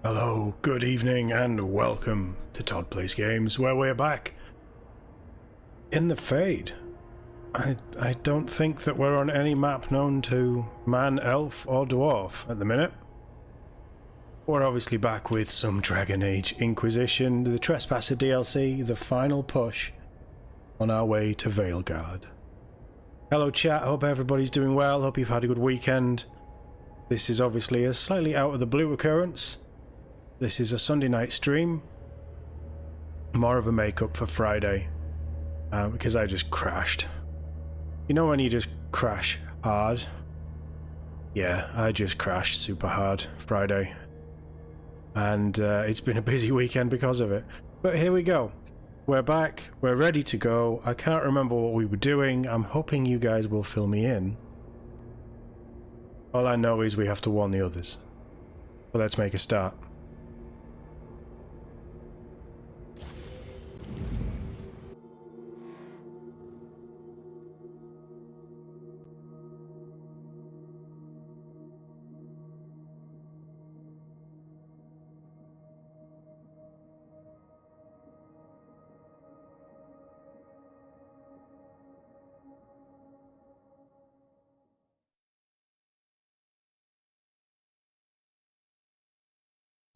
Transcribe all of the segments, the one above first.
Hello, good evening, and welcome to Todd Plays Games, where we're back in the Fade. I don't think that we're on any map known to man, elf, or dwarf at the minute. We're obviously back with some Dragon Age Inquisition, the Trespasser DLC, the final push on our way to Veilguard. Hello chat, hope everybody's doing well, hope you've had a good weekend. This is obviously a slightly out of the blue occurrence. This is a Sunday night stream, more of a make-up for Friday, because I just crashed. You know when you just crash hard? Yeah, I just crashed super hard Friday, and it's been a busy weekend because of it. But here we go. We're back, we're ready to go. I can't remember what we were doing. I'm hoping you guys will fill me in. All I know is we have to warn the others. But let's make a start.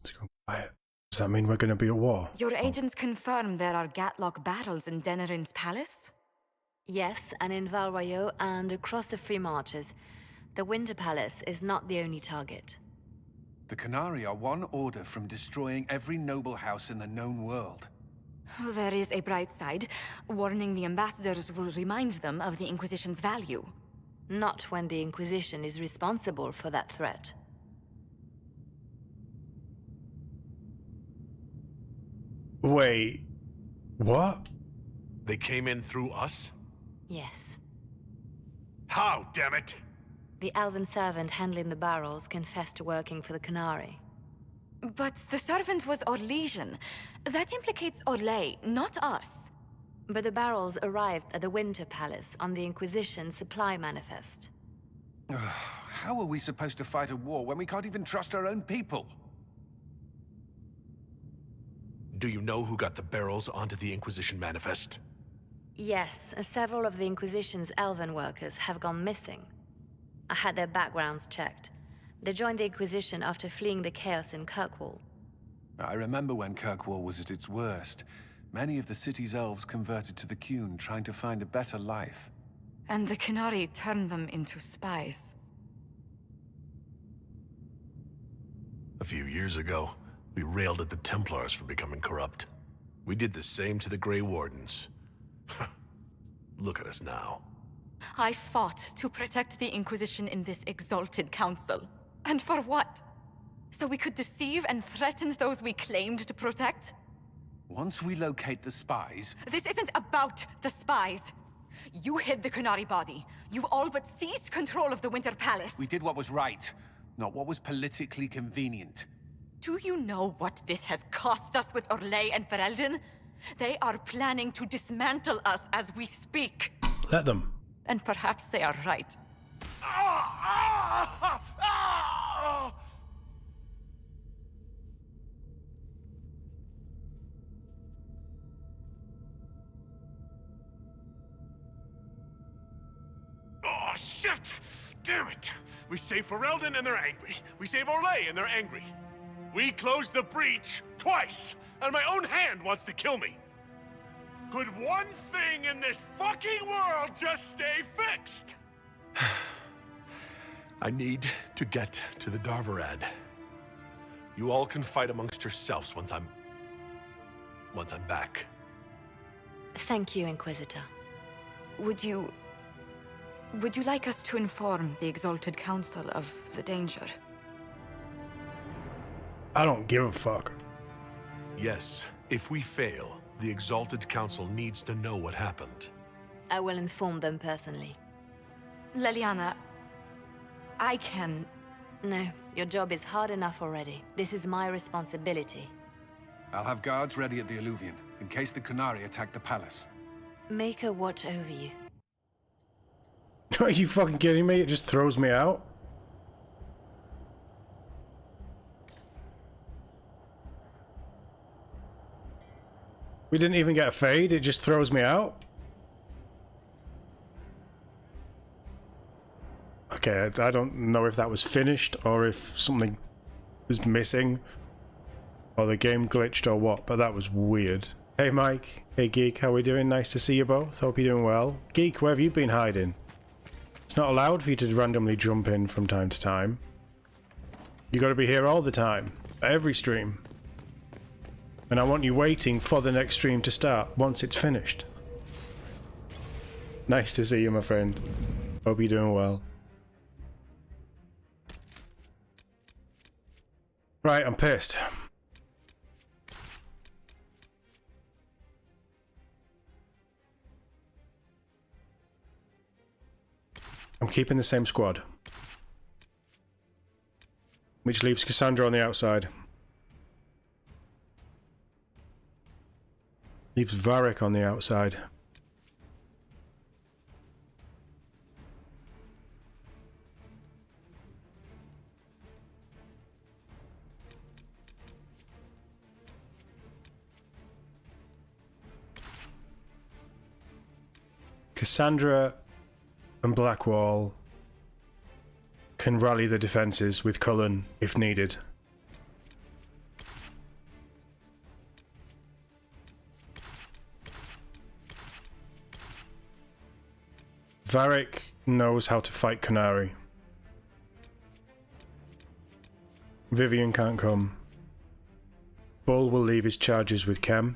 Let's go quiet. Does that mean we're going to be at war? Your agents confirm there are Gatlock battles in Denerim's palace? Yes, and in Val Royeaux and across the Free Marches. The Winter Palace is not the only target. The Canari are one order from destroying every noble house in the known world. Oh, there is a bright side. Warning the ambassadors will remind them of the Inquisition's value. Not when the Inquisition is responsible for that threat. Wait, what? They came in through us? Yes. How, damn it? The elven servant handling the barrels confessed to working for the Canari. But the servant was Orlesian. That implicates Orlais, not us. But the barrels arrived at the Winter Palace on the Inquisition supply manifest. How are we supposed to fight a war when we can't even trust our own people? Do you know who got the barrels onto the Inquisition manifest? Yes, several of the Inquisition's elven workers have gone missing. I had their backgrounds checked. They joined the Inquisition after fleeing the chaos in Kirkwall. I remember when Kirkwall was at its worst. Many of the city's elves converted to the Qun, trying to find a better life. And the Canari turned them into spies. A few years ago, we railed at the Templars for becoming corrupt. We did the same to the Grey Wardens. Look at us now. I fought to protect the Inquisition in this exalted council. And for what? So we could deceive and threaten those we claimed to protect? Once we locate the spies... This isn't about the spies. You hid the Canari body. You've all but seized control of the Winter Palace. We did what was right, not what was politically convenient. Do you know what this has cost us with Orlais and Ferelden? They are planning to dismantle us as we speak. Let them. And perhaps they are right. Oh, shit! Damn it! We save Ferelden and they're angry. We save Orlais and they're angry. We closed the breach twice, and my own hand wants to kill me. Could one thing in this fucking world just stay fixed? I need to get to the Darvarad. You all can fight amongst yourselves once I'm back. Thank you, Inquisitor. Would you like us to inform the Exalted Council of the danger? I don't give a fuck. Yes, if we fail, the Exalted Council needs to know what happened. I will inform them personally. Leliana, I can... No, your job is hard enough already. This is my responsibility. I'll have guards ready at the Alluvion, in case the Canari attack the palace. Make a watch over you. Are you fucking kidding me? It just throws me out. We didn't even get a fade, it just throws me out? Okay, I don't know if that was finished or if something was missing or the game glitched or what, but that was weird. Hey Mike, hey Geek, how we doing? Nice to see you both. Hope you're doing well. Geek, where have you been hiding? It's not allowed for you to randomly jump in from time to time. You gotta be here all the time, at every stream. And I want you waiting for the next stream to start once it's finished. Nice to see you, my friend. Hope you're doing well. Right, I'm pissed. I'm keeping the same squad. Which leaves Cassandra on the outside. Leaves Varric on the outside. Cassandra and Blackwall can rally the defences with Cullen if needed. Varric knows how to fight Canary. Vivian can't come. Bull will leave his charges with Kem.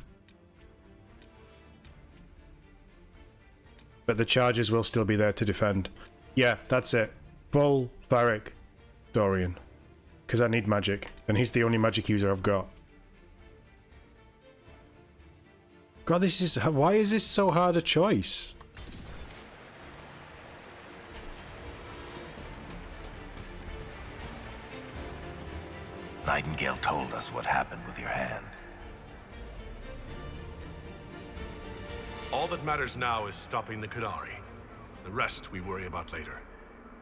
But the charges will still be there to defend. Yeah, that's it. Bull, Varric, Dorian. Because I need magic. And he's the only magic user I've got. God, this is... Why is this so hard a choice? Nightingale told us what happened with your hand. All that matters now is stopping the Canary. The rest we worry about later.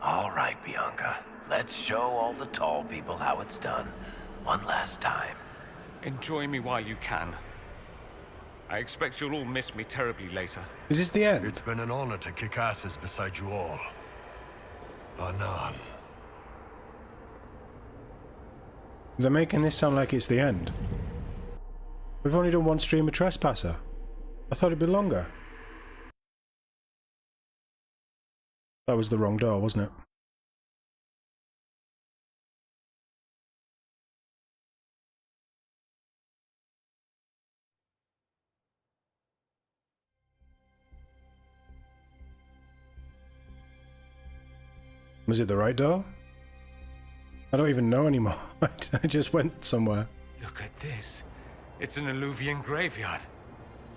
All right, Bianca. Let's show all the tall people how it's done. One last time. Enjoy me while you can. I expect you'll all miss me terribly later. Is this the end? It's been an honor to kick asses beside you all. Anan. They're making this sound like it's the end. We've only done one stream of Trespasser. I thought it'd be longer. That was the wrong door, wasn't it? Was it the right door? I don't even know anymore. I just went somewhere. Look at this. It's an Illuvian graveyard.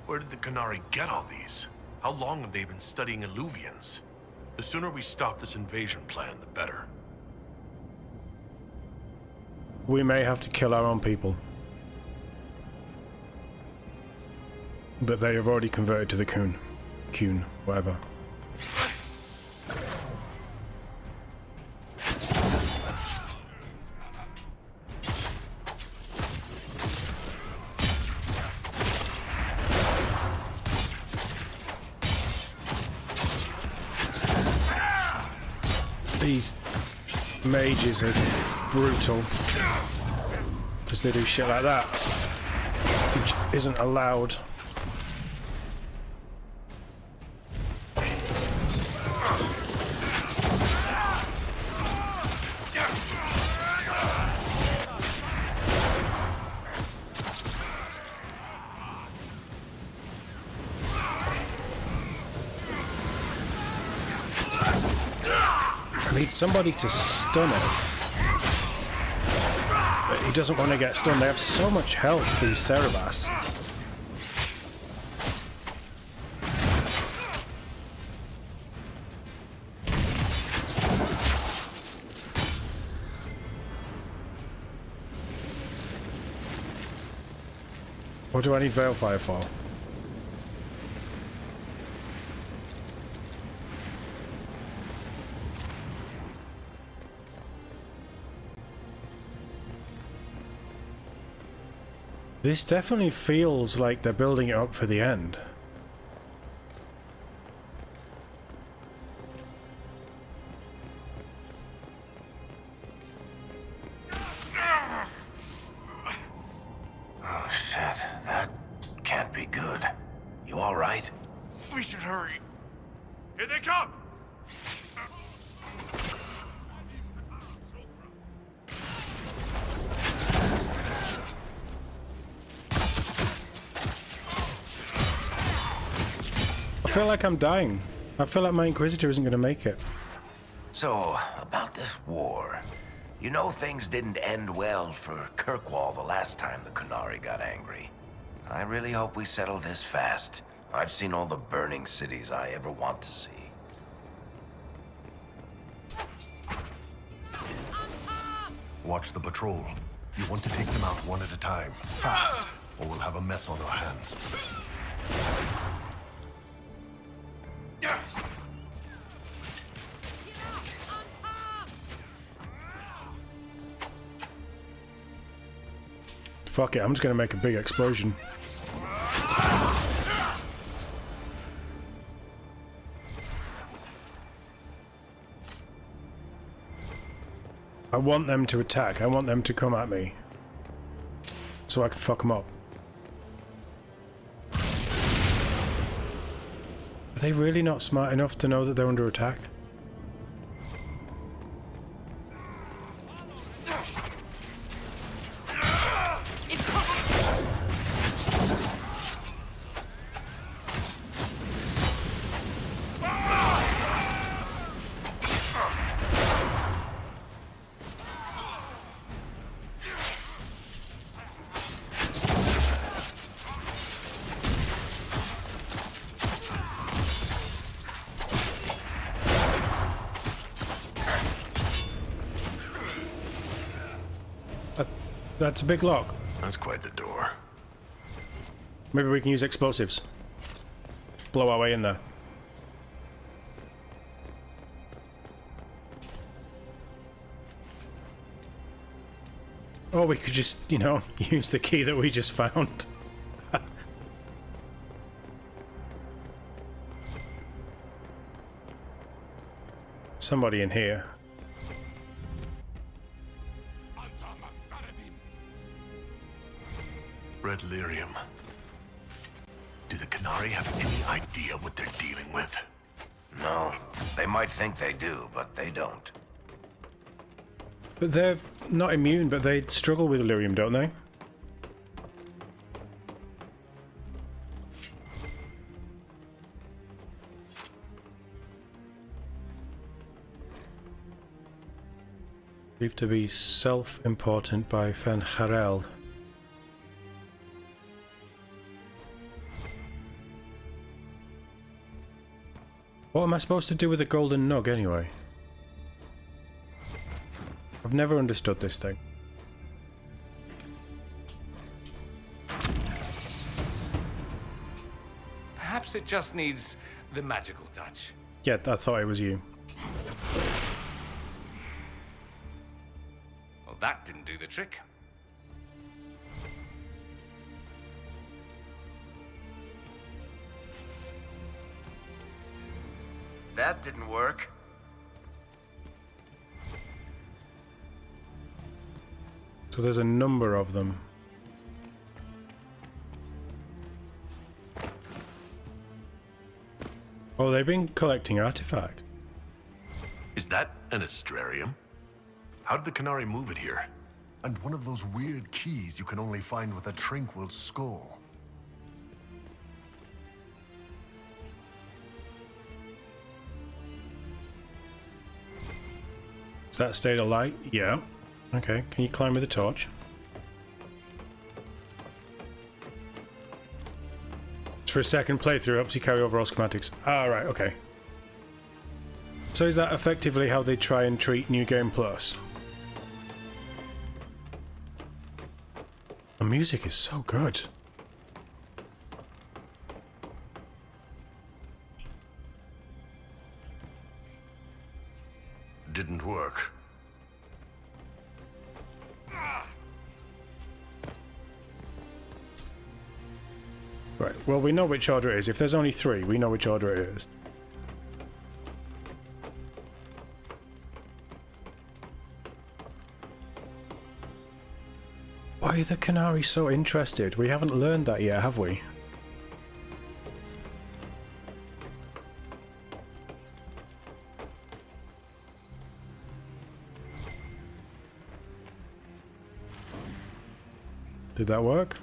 Where did the Canary get all these? How long have they been studying Illuvians? The sooner we stop this invasion plan, the better. We may have to kill our own people. But they have already converted to the Coon, whatever. These mages are brutal because they do shit like that, which isn't allowed. I need somebody to stun it. But he doesn't want to get stunned. They have so much health, these Cerebas. What do I need Veilfire for? This definitely feels like they're building it up for the end. Oh, shit. That can't be good. You all right? We should hurry. Here they come! I feel like I'm dying. I feel like my Inquisitor isn't going to make it. So, about this war. You know things didn't end well for Kirkwall the last time the Qunari got angry. I really hope we settle this fast. I've seen all the burning cities I ever want to see. Watch the patrol. You want to take them out one at a time, fast, or we'll have a mess on our hands. Fuck it, I'm just going to make a big explosion. I want them to attack. I want them to come at me. So I can fuck them up. Are they really not smart enough to know that they're under attack? That's a big lock. That's quite the door. Maybe we can use explosives. Blow our way in there. Or we could just, you know, use the key that we just found. Somebody in here. Red lyrium. Do the Qunari have any idea what they're dealing with? No, they might think they do, but they don't. But they're not immune, but they struggle with lyrium, don't they? Believed to be self-important by Ferelden. What am I supposed to do with the golden nug anyway? I've never understood this thing. Perhaps it just needs the magical touch. Yeah, I thought it was you. Well, that didn't do the trick. That didn't work. So there's a number of them. Oh, they've been collecting artifacts. Is that an astrarium? How did the Qunari move it here? And one of those weird keys you can only find with a tranquil skull. Is that state of light? Yeah. Okay, can you climb with a torch? It's for a second playthrough, helps you carry over all schematics. Ah, right, okay. So is that effectively how they try and treat New Game Plus? The music is so good. Didn't work. Well, we know which order it is. If there's only 3, we know which order it is. Why are the Canary so interested? We haven't learned that yet, have we? Did that work?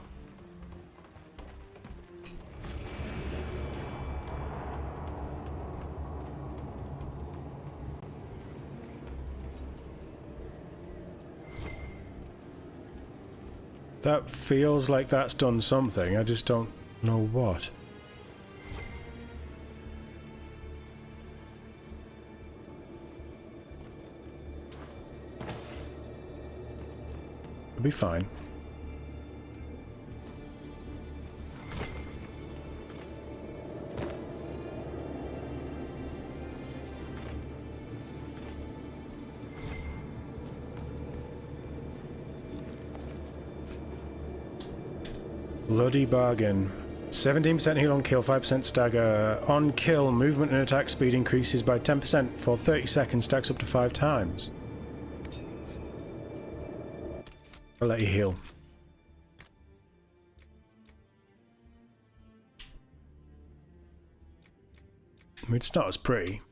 That feels like that's done something, I just don't know what. It'll be fine. Bloody bargain. 17% heal on kill, 5% stagger. On kill, movement and attack speed increases by 10% for 30 seconds, stacks up to 5 times. I'll let you heal. I mean, it's not as pretty.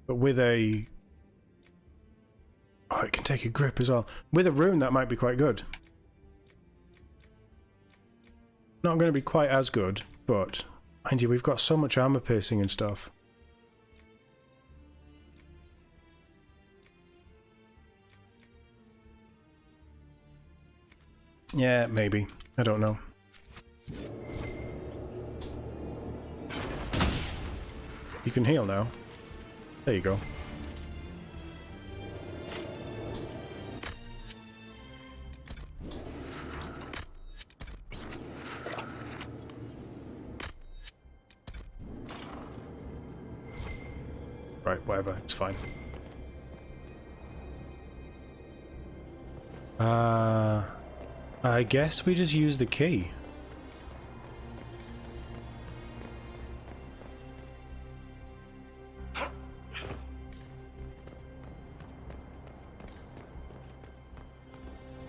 But with a... Oh, it can take a grip as well. With a rune, that might be quite good. Not going to be quite as good, but mind you, we've got so much armor piercing and stuff. Yeah, maybe. I don't know. You can heal now. There you go. Right, whatever, it's fine. I guess we just use the key.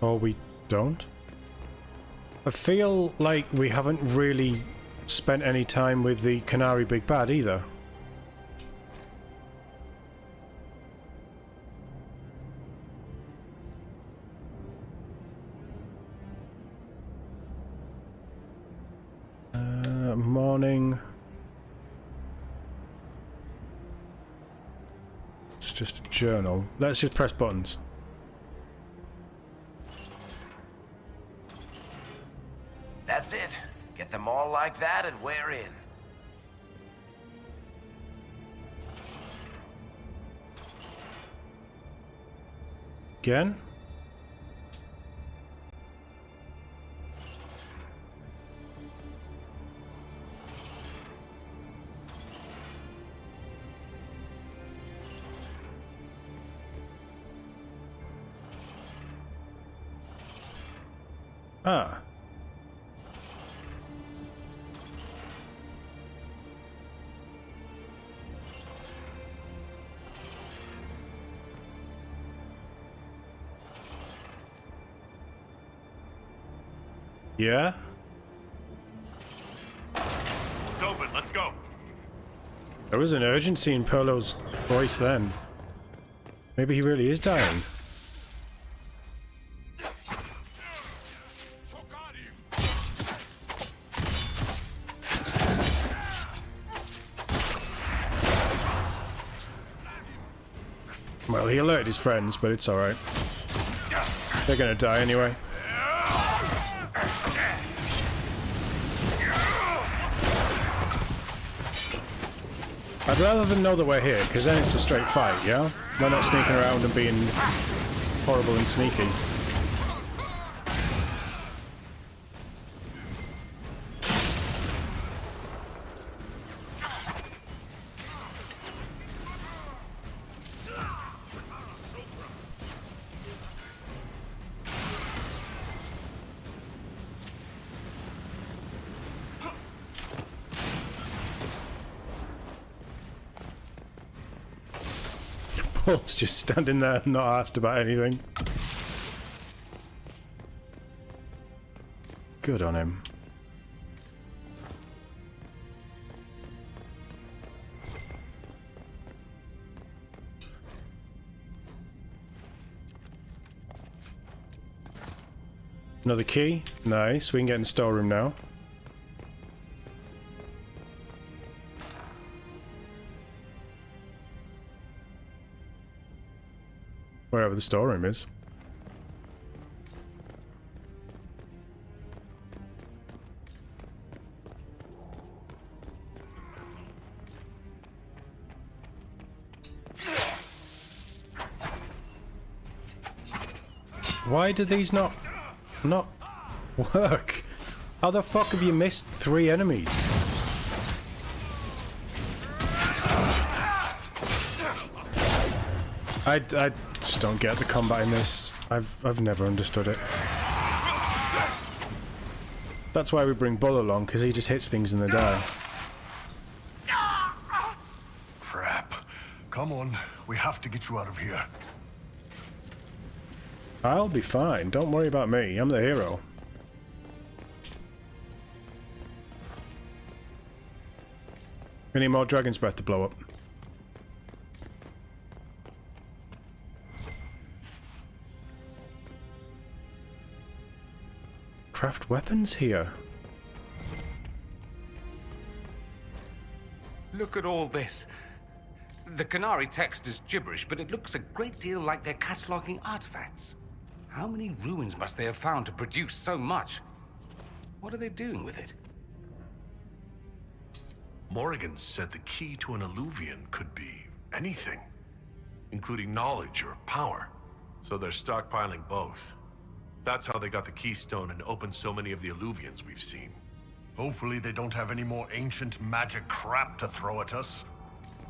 Or we don't? I feel like we haven't really spent any time with the Canary Big Bad either. Morning. It's just a journal. Let's just press buttons. That's it. Get them all like that and we're in. Again? Ah. Yeah? It's open, let's go. There was an urgency in Polo's voice then. Maybe he really is dying. Well, he alerted his friends, but it's alright. They're gonna die anyway. I'd rather them know that we're here, because then it's a straight fight, yeah? We're not sneaking around and being horrible and sneaky. Paul's just standing there, not asked about anything. Good on him. Another key. Nice. We can get in the storeroom now. Wherever the storeroom is. Why do these not work? How the fuck have you missed 3 enemies? I just don't get the combat in this. I've never understood it. That's why we bring Bull along, because he just hits things and they die. Crap. Come on, we have to get you out of here. I'll be fine. Don't worry about me. I'm the hero. We need more Dragon's Breath to blow up. Craft weapons here. Look at all this. The Canary text is gibberish, but it looks a great deal like they're cataloguing artifacts. How many ruins must they have found to produce so much? What are they doing with it? Morrigan said the key to an Illuvian could be anything, including knowledge or power. So they're stockpiling both. That's how they got the keystone and opened so many of the Illuvians we've seen. Hopefully they don't have any more ancient magic crap to throw at us.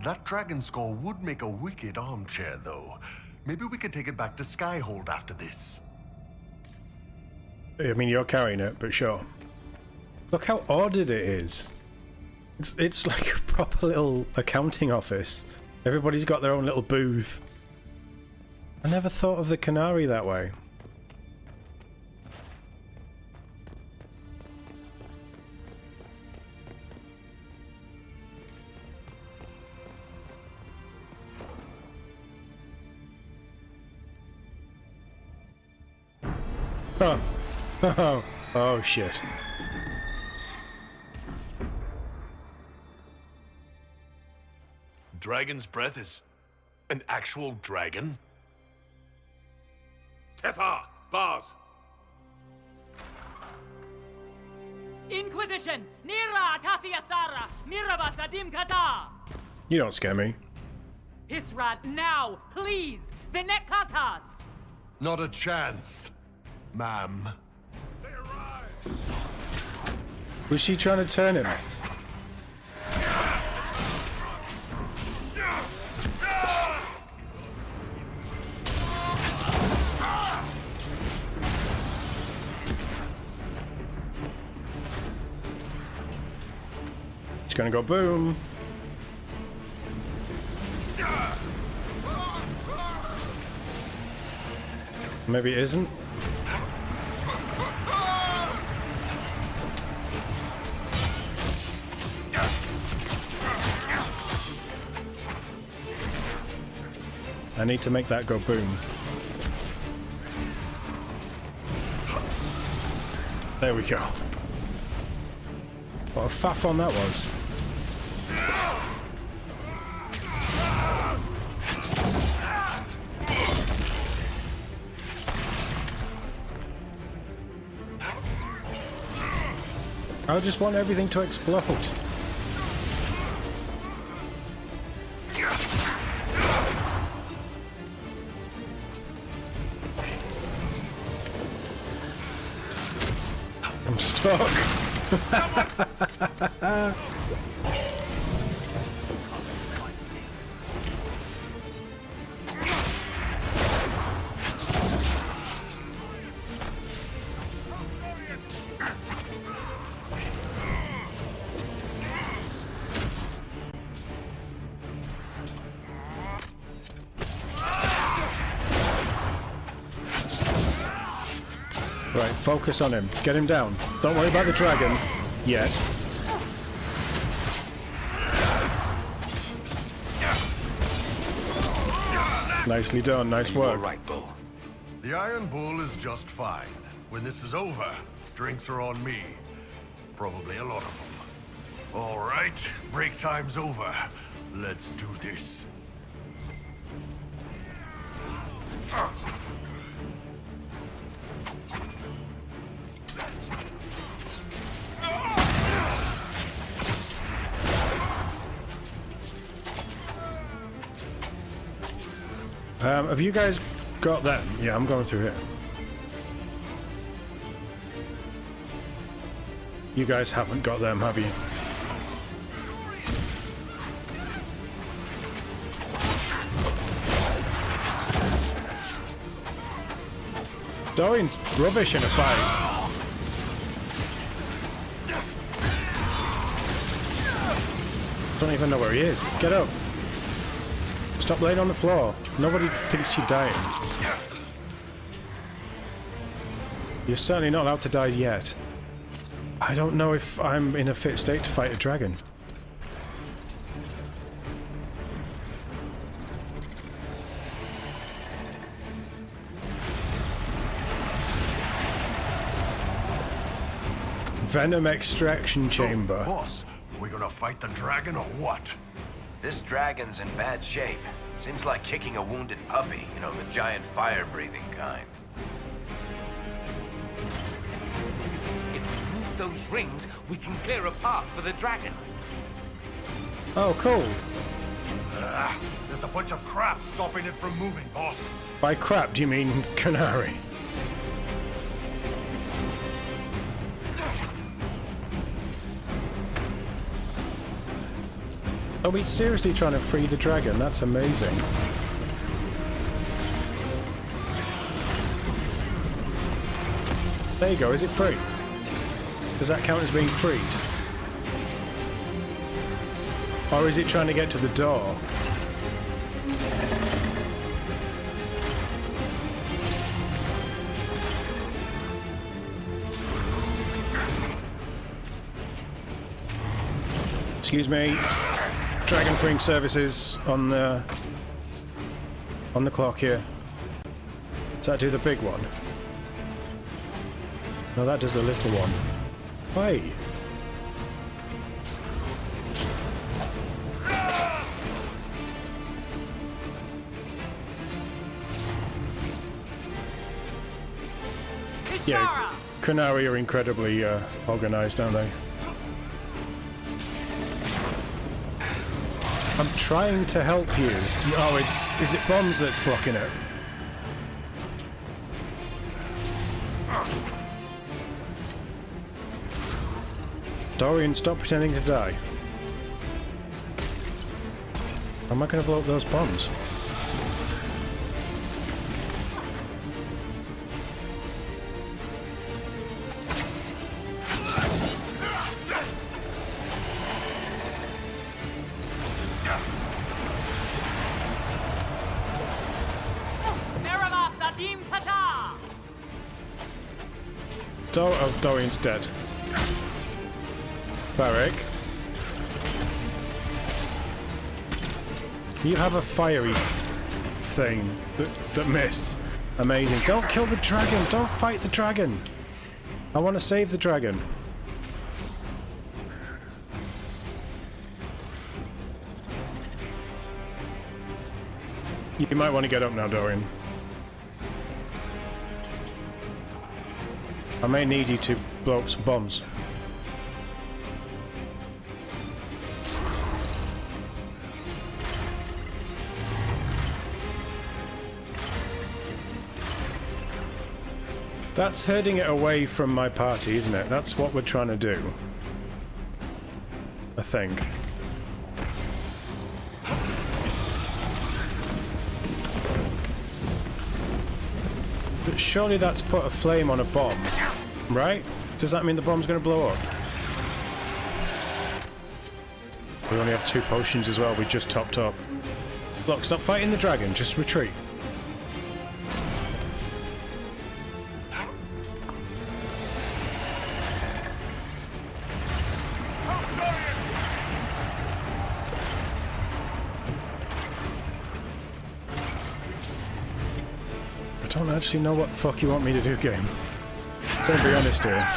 That dragon skull would make a wicked armchair, though. Maybe we could take it back to Skyhold after this. I mean, you're carrying it, but sure. Look how ordered it is. It's like a proper little accounting office. Everybody's got their own little booth. I never thought of the Canary that way. Oh. Oh shit. Dragon's Breath is an actual dragon? Tethar! Bars! Inquisition! Nira Tasiasara! Mirabas Adim Kata! You don't scare me. Hisrat, now, please! Vinekatas! Not a chance, ma'am. Was she trying to turn him? It's gonna go boom. Maybe it isn't. I need to make that go boom. There we go. What a faff on that was. I just want everything to explode. I'm stuck. Right, focus on him. Get him down. Don't worry about the dragon. Yet. Nicely done. Nice work. All right, Bull. The Iron Bull is just fine. When this is over, drinks are on me. Probably a lot of them. All right, break time's over. Let's do this. Have you guys got them? Yeah, I'm going through here. You guys haven't got them, have you? Dorian's rubbish in a fight. Don't even know where he is. Get up. Stop laying on the floor. Nobody thinks you're dying. You're certainly not allowed to die yet. I don't know if I'm in a fit state to fight a dragon. Venom extraction chamber. So, boss, we gonna fight the dragon or what? This dragon's in bad shape. Seems like kicking a wounded puppy, you know, the giant fire-breathing kind. If we move those rings, we can clear a path for the dragon. Oh, cool. There's a bunch of crap stopping it from moving, boss. By crap, do you mean Canary? Are we seriously trying to free the dragon? That's amazing. There you go, is it free? Does that count as being freed? Or is it trying to get to the door? Excuse me. Dragon freeing services on the clock here. Does that do the big one? No, that does the little one. Hey. Yeah, Canary are incredibly organized, aren't they? I'm trying to help you. Oh, is it bombs that's blocking it? Dorian, stop pretending to die. How am I going to blow up those bombs? Dorian's dead. Varric. You have a fiery thing that missed. Amazing. Don't kill the dragon. Don't fight the dragon. I want to save the dragon. You might want to get up now, Dorian. I may need you to blow up some bombs. That's herding it away from my party, isn't it? That's what we're trying to do. I think. But surely that's put a flame on a bomb, right? Does that mean the bomb's going to blow up? We only have 2 potions as well, we just topped up. Look, stop fighting the dragon, just retreat. don't actually know what the fuck you want me to do, game. Don't be honest here.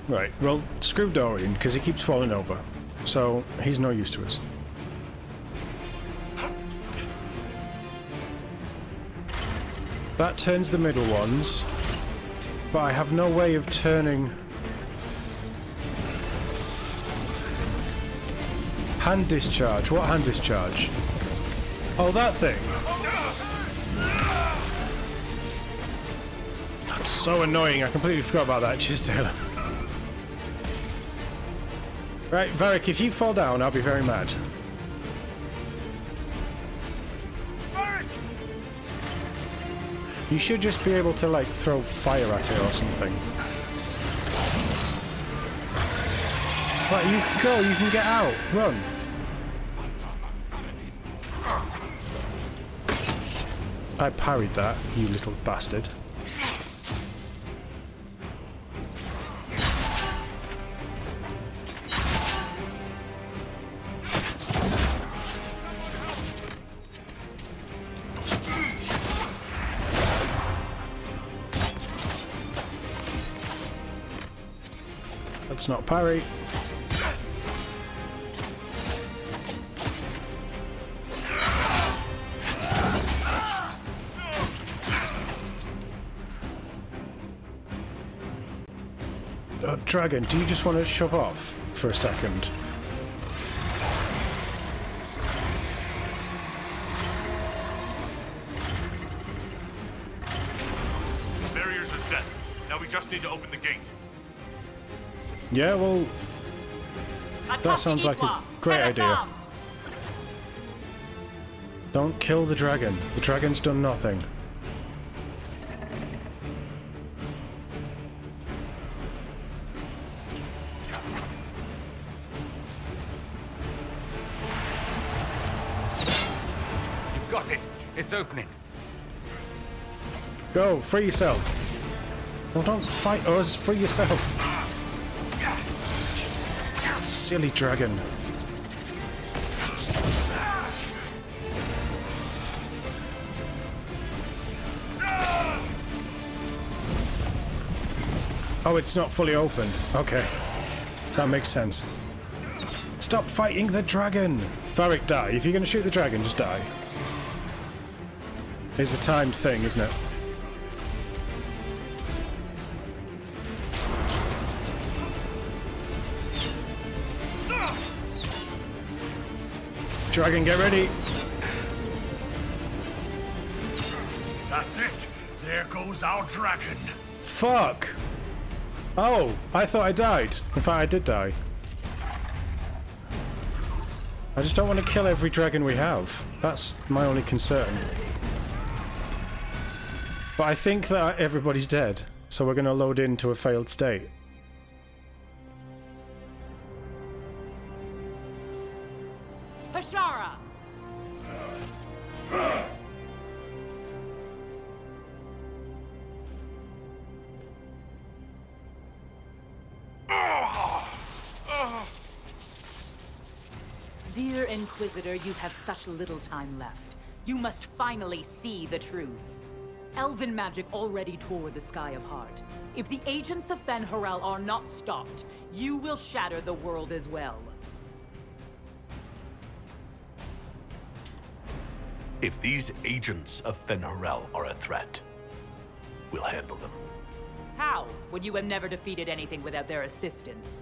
Right, well, screw Dorian, because he keeps falling over. So, he's no use to us. That turns the middle ones, but I have no way of turning... Hand discharge. What hand discharge? Oh, that thing. That's so annoying. I completely forgot about that. Cheers, Taylor. Right, Varric, if you fall down, I'll be very mad. You should just be able to, like, throw fire at it or something. Right, you can go, you can get out. Run. I parried that, you little bastard. That's not parry. Dragon, do you just want to shove off for a second? Barriers are set. Now we just need to open the gate. Yeah, well, that sounds like a great idea. Don't kill the dragon. The dragon's done nothing. You've got it. It's opening. Go, free yourself. Well, don't fight us, free yourself. Silly dragon. Oh, it's not fully open. Okay. That makes sense. Stop fighting the dragon! Varric, die. If you're going to shoot the dragon, just die. It's a timed thing, isn't it? Dragon, get ready! That's it. There goes our dragon. Fuck! Oh, I thought I died. In fact, I did die. I just don't want to kill every dragon we have. That's my only concern. But I think that everybody's dead, so we're going to load into a failed state. Hashara! Dear Inquisitor, you have such little time left. You must finally see the truth. Elven magic already tore the sky apart. If the agents of Fen'Harel are not stopped, you will shatter the world as well. If these agents of Fen'Harel are a threat, we'll handle them. How, when you have never defeated anything without their assistance?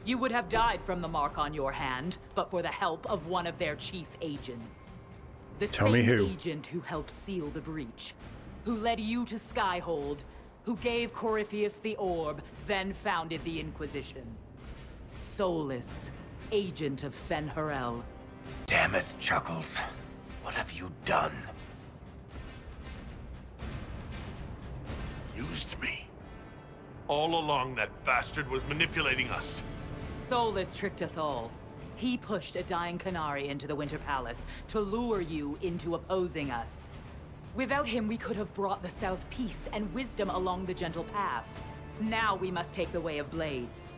You would have died from the mark on your hand, but for the help of one of their chief agents. The Tell me who. agent who helped seal the breach, who led you to Skyhold, who gave Corypheus the orb, then founded the Inquisition. Solus, agent of Fen'Harel. Damn it, Chuckles. What have you done? Used me. All along, that bastard was manipulating us. Solus tricked us all. He pushed a dying Canary into the Winter Palace to lure you into opposing us. Without him, we could have brought the South peace and wisdom along the gentle path. Now we must take the way of blades.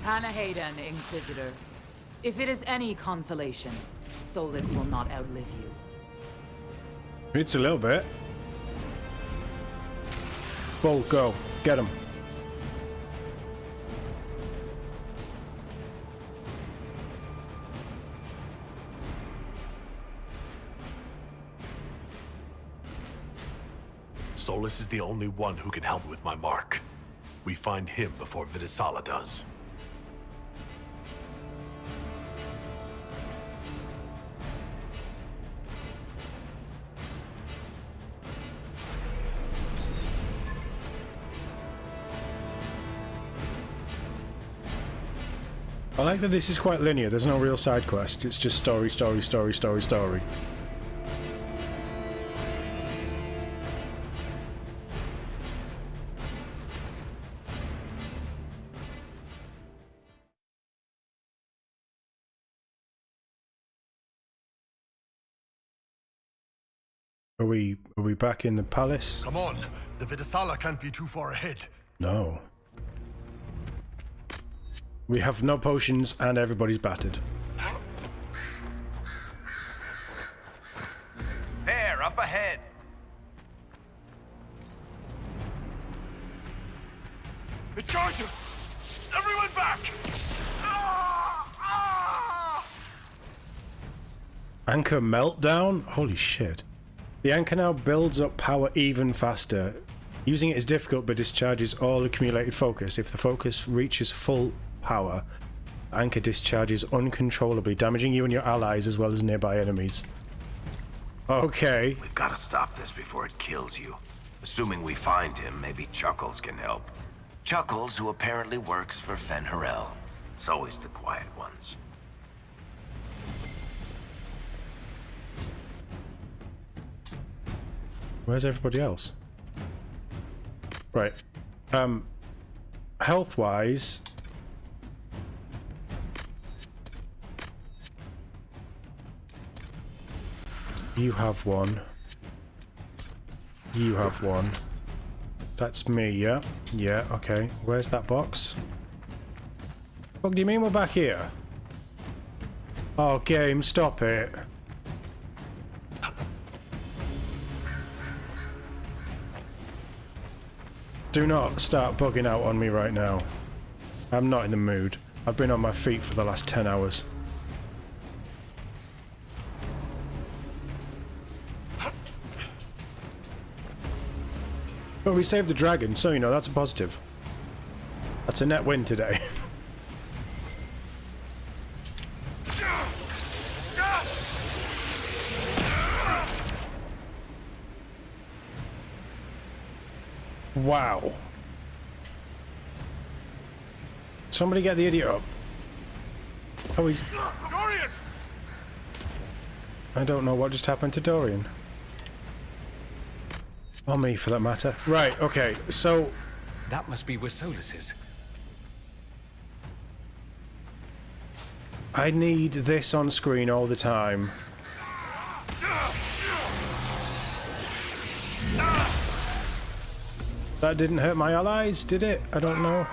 Hannah Hayden, Inquisitor. If it is any consolation, Solus will not outlive you. It's a little bit. Bull, go. Get him. Solus is the only one who can help with my mark. We find him before Vidisala does. I like that this is quite linear. There's no real side quest. It's just story, story, story, story, story. Are we back in the palace? Come on, the Vidisala can't be too far ahead. No. We have no potions and everybody's battered. There, up ahead. It's going to! Everyone back! Anchor meltdown? Holy shit. The anchor now builds up power even faster. Using it is difficult but discharges all accumulated focus. If the focus reaches full power, anchor discharges uncontrollably, damaging you and your allies as well as nearby enemies. Okay. We've got to stop this before it kills you. Assuming we find him, maybe Chuckles can help. Chuckles, who apparently works for Ferelden. It's always the quiet ones. Where's everybody else? Right. Health-wise... You have one. You have one. That's me, yeah? Yeah, okay. Where's that box? What do you mean we're back here? Oh, game, stop it. Do not start bugging out on me right now. I'm not in the mood. I've been on my feet for the last 10 hours. But we saved the dragon, so you know, that's a positive. That's a net win today. Wow. Somebody get the idiot up. Oh, he's... Dorian! I don't know what just happened to Dorian. Or me, for that matter. Right, okay, so... That must be where Solus is. I need this on screen all the time. That didn't hurt my allies, did it? I don't know.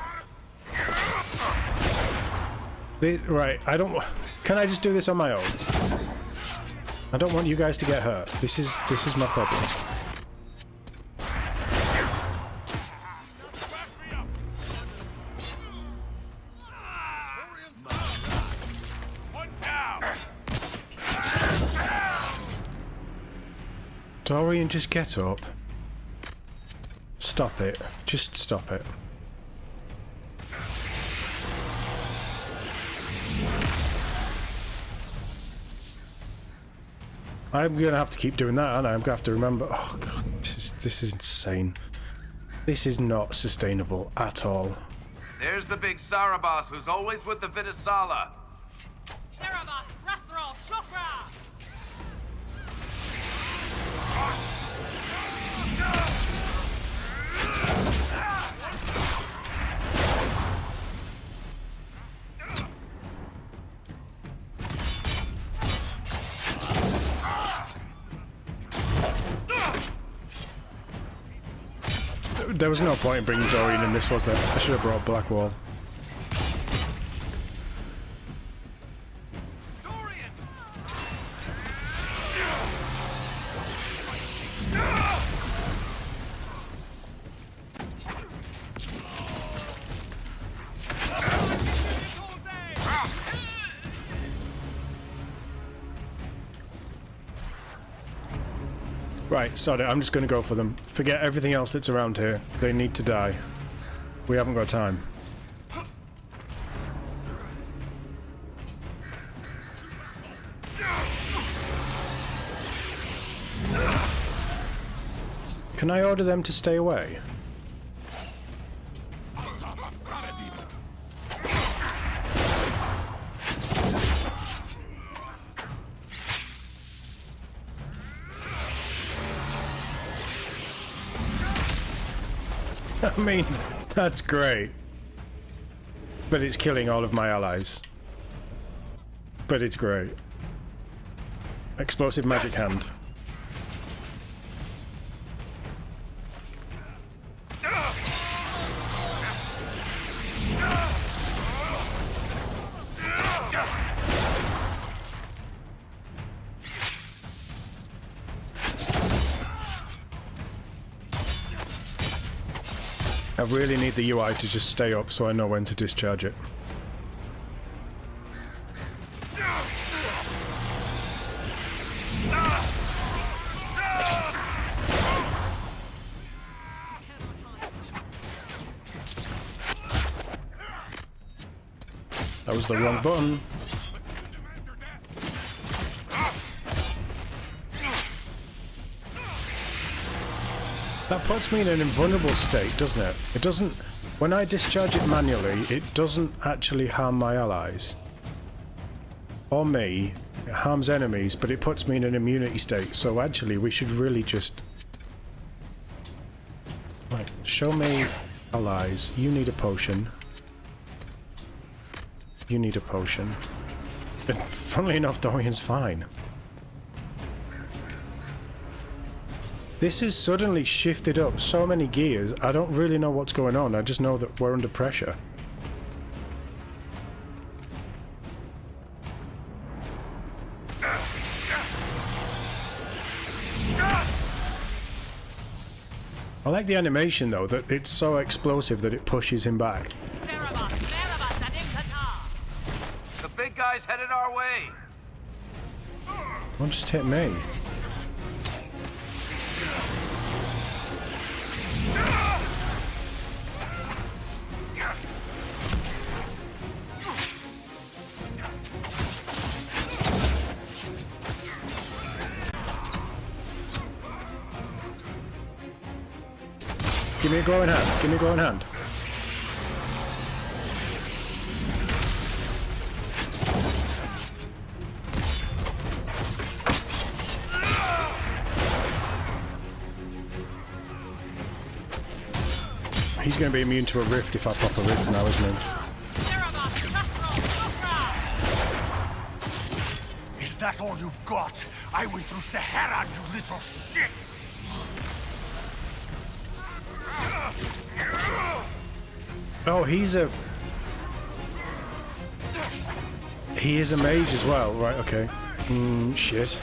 Right, I don't... Can I just do this on my own? I don't want you guys to get hurt. This is my problem. Dorian, just get up. Stop it. Just stop it. I'm gonna have to keep doing that, aren't I? I'm gonna have to remember. Oh god, this is insane. This is not sustainable at all. There's the big Sarabas who's always with the Vidisala. Sarabas, Rathrall, Shokra! There was no point in bringing Dorian in this, was there? I should have brought Blackwall. Right, sorry, I'm just going to go for them. Forget everything else that's around here. They need to die. We haven't got time. Can I order them to stay away? I mean, that's great. But it's killing all of my allies. But it's great. Explosive magic hand. I really need the UI to just stay up so I know when to discharge it. That was the wrong button. That puts me in an invulnerable state, doesn't it? It doesn't... When I discharge it manually, it doesn't actually harm my allies. Or me. It harms enemies, but it puts me in an immunity state, so actually we should really just... Right, show me allies. You need a potion. You need a potion. And funnily enough, Dorian's fine. This has suddenly shifted up so many gears, I don't really know what's going on, I just know that we're under pressure. I like the animation though, that it's so explosive that it pushes him back. The big guy's headed our way! Don't just hit me. Give me a glowing hand. Give me a glowing hand. He's going to be immune to a rift if I pop a rift now, isn't he? Is that all you've got? I went through Sahara, you little shits! Oh, he's a... He is a mage as well, right, okay. Shit.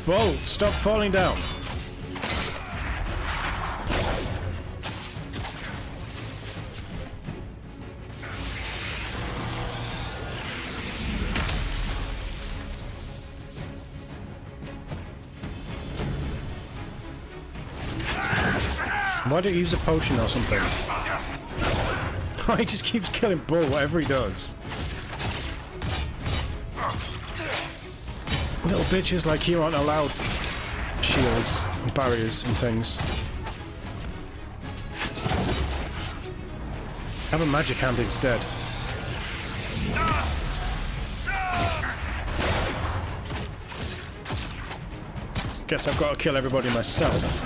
Whoa, stop falling down. Why don't you use a potion or something? He just keeps killing Bull, whatever he does. Little bitches like you aren't allowed shields and barriers and things. Have a magic hand instead. Guess I've got to kill everybody myself.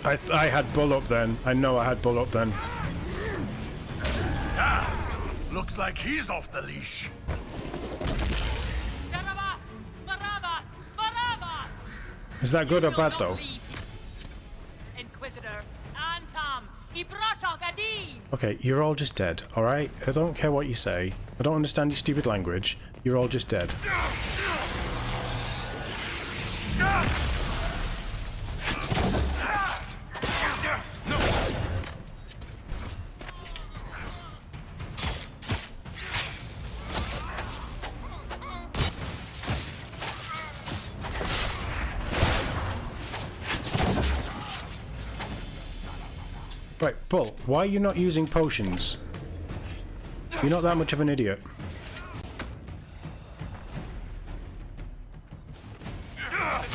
I had Bull up then. I know I had Bull up then. Looks like he's off the leash. Is that good or bad though? Inquisitor, Antam, Ibrashak Adin. Okay, you're all just dead, alright? I don't care what you say. I don't understand your stupid language. You're all just dead. Right, Bull, why are you not using potions? You're not that much of an idiot. I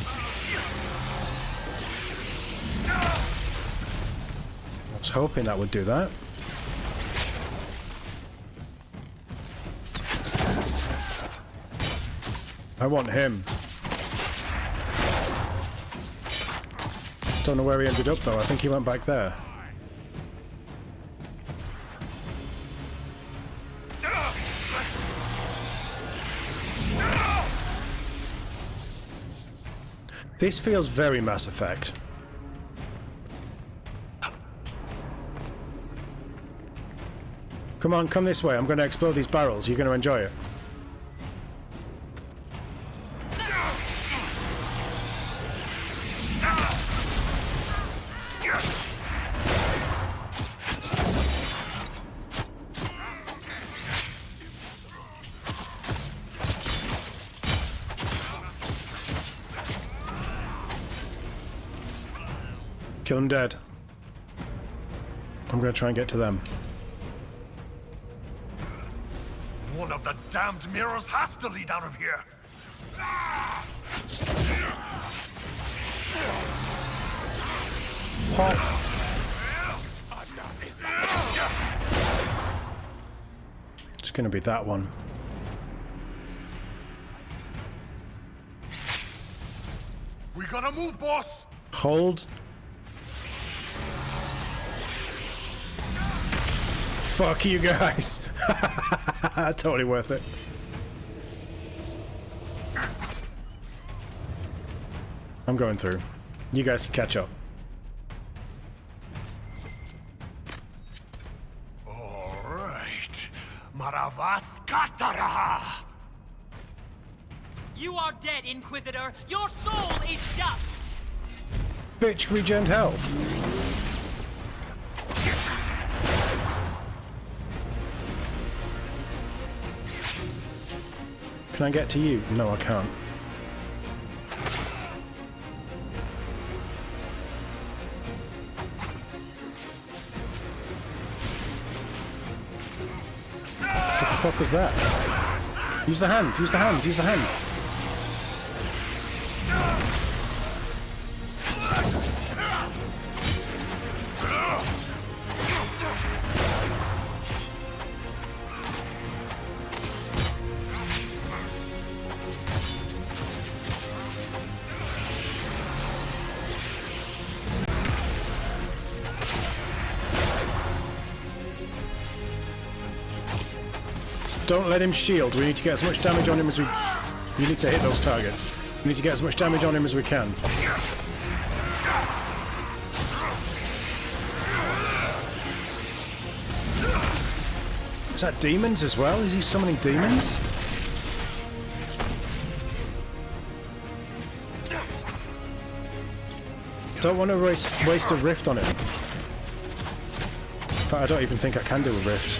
was hoping that would do that. I want him. Don't know where he ended up though. I think he went back there. This feels very Mass Effect. Come on, come this way. I'm going to explode these barrels. You're going to enjoy it. Kill them dead. I'm going to try and get to them. One of the damned mirrors has to lead out of here. It's going to be that one. We gotta move, boss. Hold. Fuck you guys. Totally worth it. I'm going through. You guys can catch up. All right. Maravaskatara. You are dead, Inquisitor. Your soul is dust. Bitch, regen health. Can I get to you? No, I can't. What the fuck was that? Use the hand, use the hand, use the hand. Don't let him shield. We need to get as much damage on him as we... You need to hit those targets. We need to get as much damage on him as we can. Is that demons as well? Is he summoning demons? Don't want to waste a rift on him. In fact, I don't even think I can do a rift.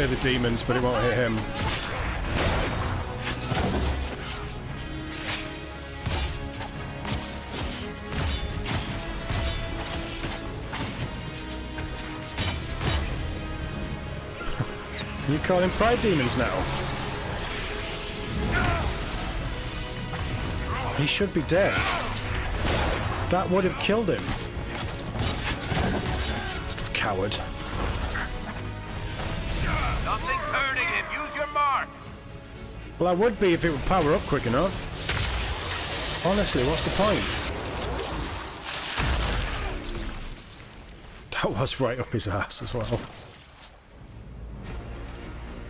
clear the demons, but it won't hit him. You call him pride demons now? He should be dead. That would have killed him. Coward. Nothing's hurting him. Use your mark. Well, I would be if it would power up quick enough. Honestly, what's the point? That was right up his ass as well.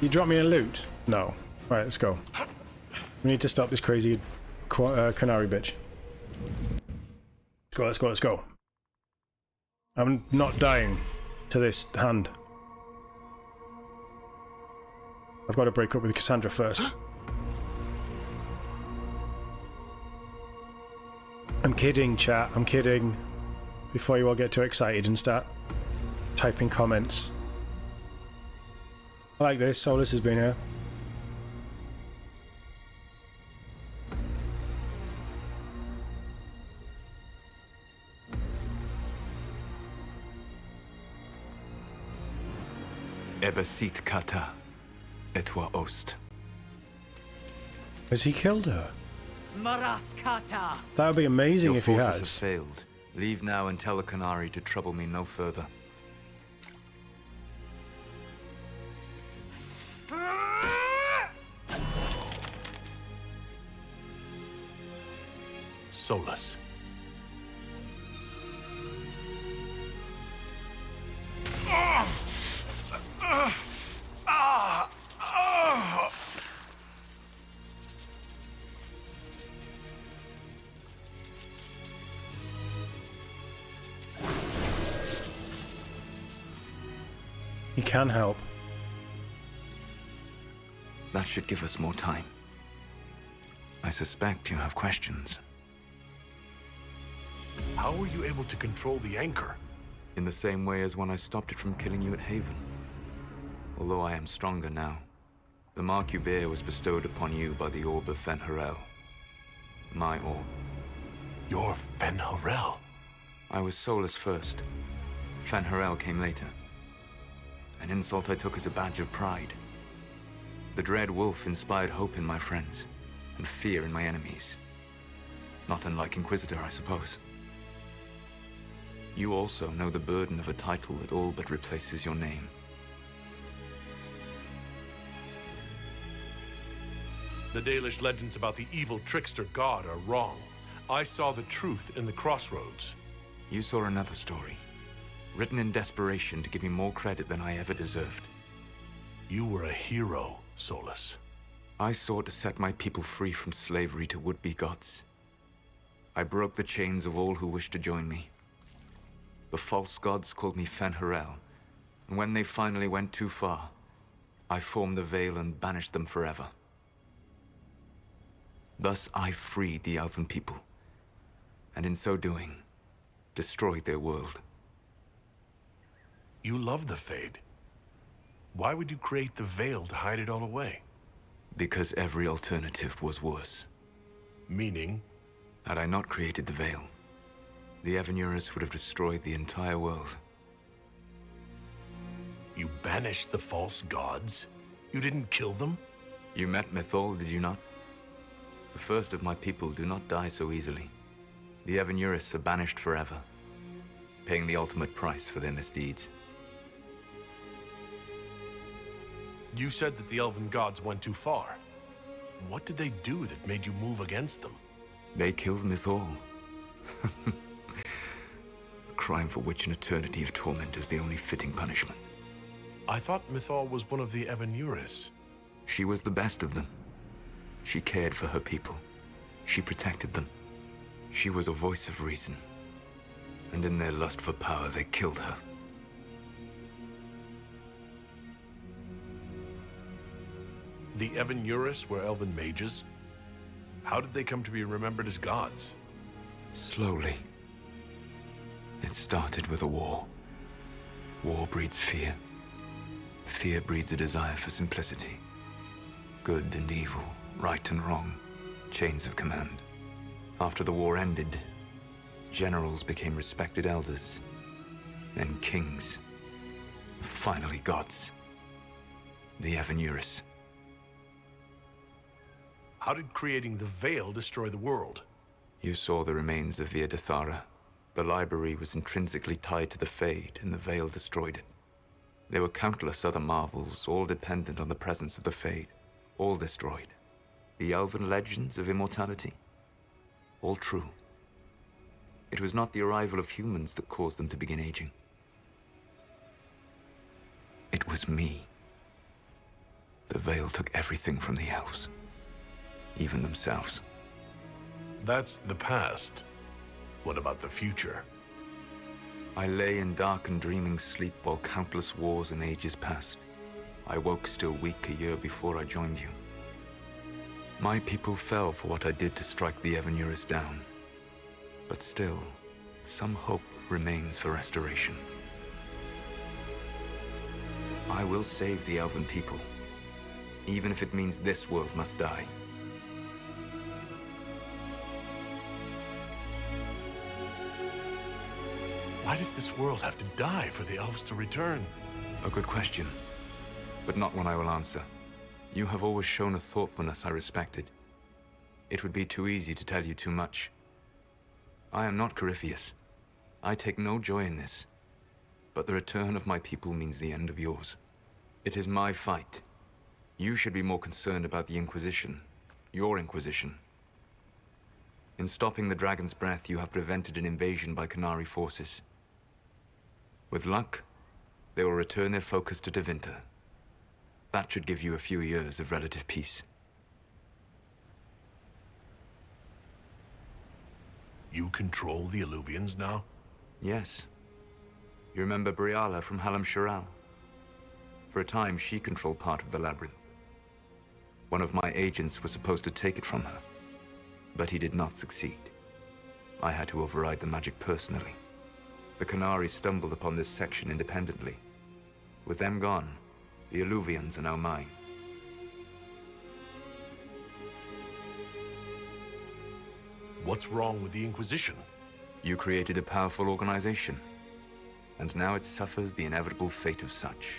You drop me a loot? No. Right, let's go. We need to stop this crazy canary bitch. Let's go, let's go. I'm not dying to this hand. I've got to break up with Cassandra first. I'm kidding, chat. I'm kidding. Before you all get too excited and start typing comments. I like this. Solus has been here. Ebesit kata, etwa ost. Has he killed her? Maraskata! That would be amazing Your if he forces has. have failed. Leave now and tell the Canary to trouble me no further. Solus. He can help. That should give us more time. I suspect you have questions. How were you able to control the anchor? In the same way as when I stopped it from killing you at Haven. Although I am stronger now, the mark you bear was bestowed upon you by the Orb of Fen'Harel. My orb. You're Fen'Harel. I was Solus first. Fen'Harel came later. An insult I took as a badge of pride. The Dread Wolf inspired hope in my friends, and fear in my enemies. Not unlike Inquisitor, I suppose. You also know the burden of a title that all but replaces your name. The Dalish legends about the evil trickster god are wrong. I saw the truth in the crossroads. You saw another story, written in desperation to give me more credit than I ever deserved. You were a hero, Solus. I sought to set my people free from slavery to would-be gods. I broke the chains of all who wished to join me. The false gods called me Fen'Harel, and when they finally went too far, I formed the Veil and banished them forever. Thus I freed the Elven people, and in so doing, destroyed their world. You love the Fade. Why would you create the Veil to hide it all away? Because every alternative was worse. Meaning? Had I not created the Veil, the Evanurus would have destroyed the entire world. You banished the false gods? You didn't kill them? You met Mythal, did you not? The first of my people do not die so easily. The Evanurus are banished forever, paying the ultimate price for their misdeeds. You said that the Elven gods went too far. What did they do that made you move against them? They killed Mythal. A crime for which an eternity of torment is the only fitting punishment. I thought Mythal was one of the Evanurus. She was the best of them. She cared for her people. She protected them. She was a voice of reason. And in their lust for power, they killed her. The Evanurus were Elven mages? How did they come to be remembered as gods? Slowly. It started with a war. War breeds fear. Fear breeds a desire for simplicity. Good and evil, right and wrong, chains of command. After the war ended, generals became respected elders, then kings, finally gods. The Evanuris. How did creating the Veil destroy the world? You saw the remains of Via de Thara. The library was intrinsically tied to the Fade, and the Veil destroyed it. There were countless other marvels, all dependent on the presence of the Fade, all destroyed. The elven legends of immortality, all true. It was not the arrival of humans that caused them to begin aging. It was me. The Veil took everything from the elves, even themselves. That's the past. What about the future? I lay in dark and dreaming sleep while countless wars and ages passed. I woke still weak a year before I joined you. My people fell for what I did to strike the Evanuris down. But still, some hope remains for restoration. I will save the elven people, even if it means this world must die. Why does this world have to die for the elves to return? A good question, but not one I will answer. You have always shown a thoughtfulness I respected. It would be too easy to tell you too much. I am not Corypheus. I take no joy in this. But the return of my people means the end of yours. It is my fight. You should be more concerned about the Inquisition. Your Inquisition. In stopping the Dragon's Breath, you have prevented an invasion by Qunari forces. With luck, they will return their focus to Tevinter. That should give you a few years of relative peace. You control the Illuvians now? Yes. You remember Briala from Halam Shiral? For a time, she controlled part of the labyrinth. One of my agents was supposed to take it from her, but he did not succeed. I had to override the magic personally. The Qunari stumbled upon this section independently. With them gone, the Illuvians are now mine. What's wrong with the Inquisition? You created a powerful organization, and now it suffers the inevitable fate of such.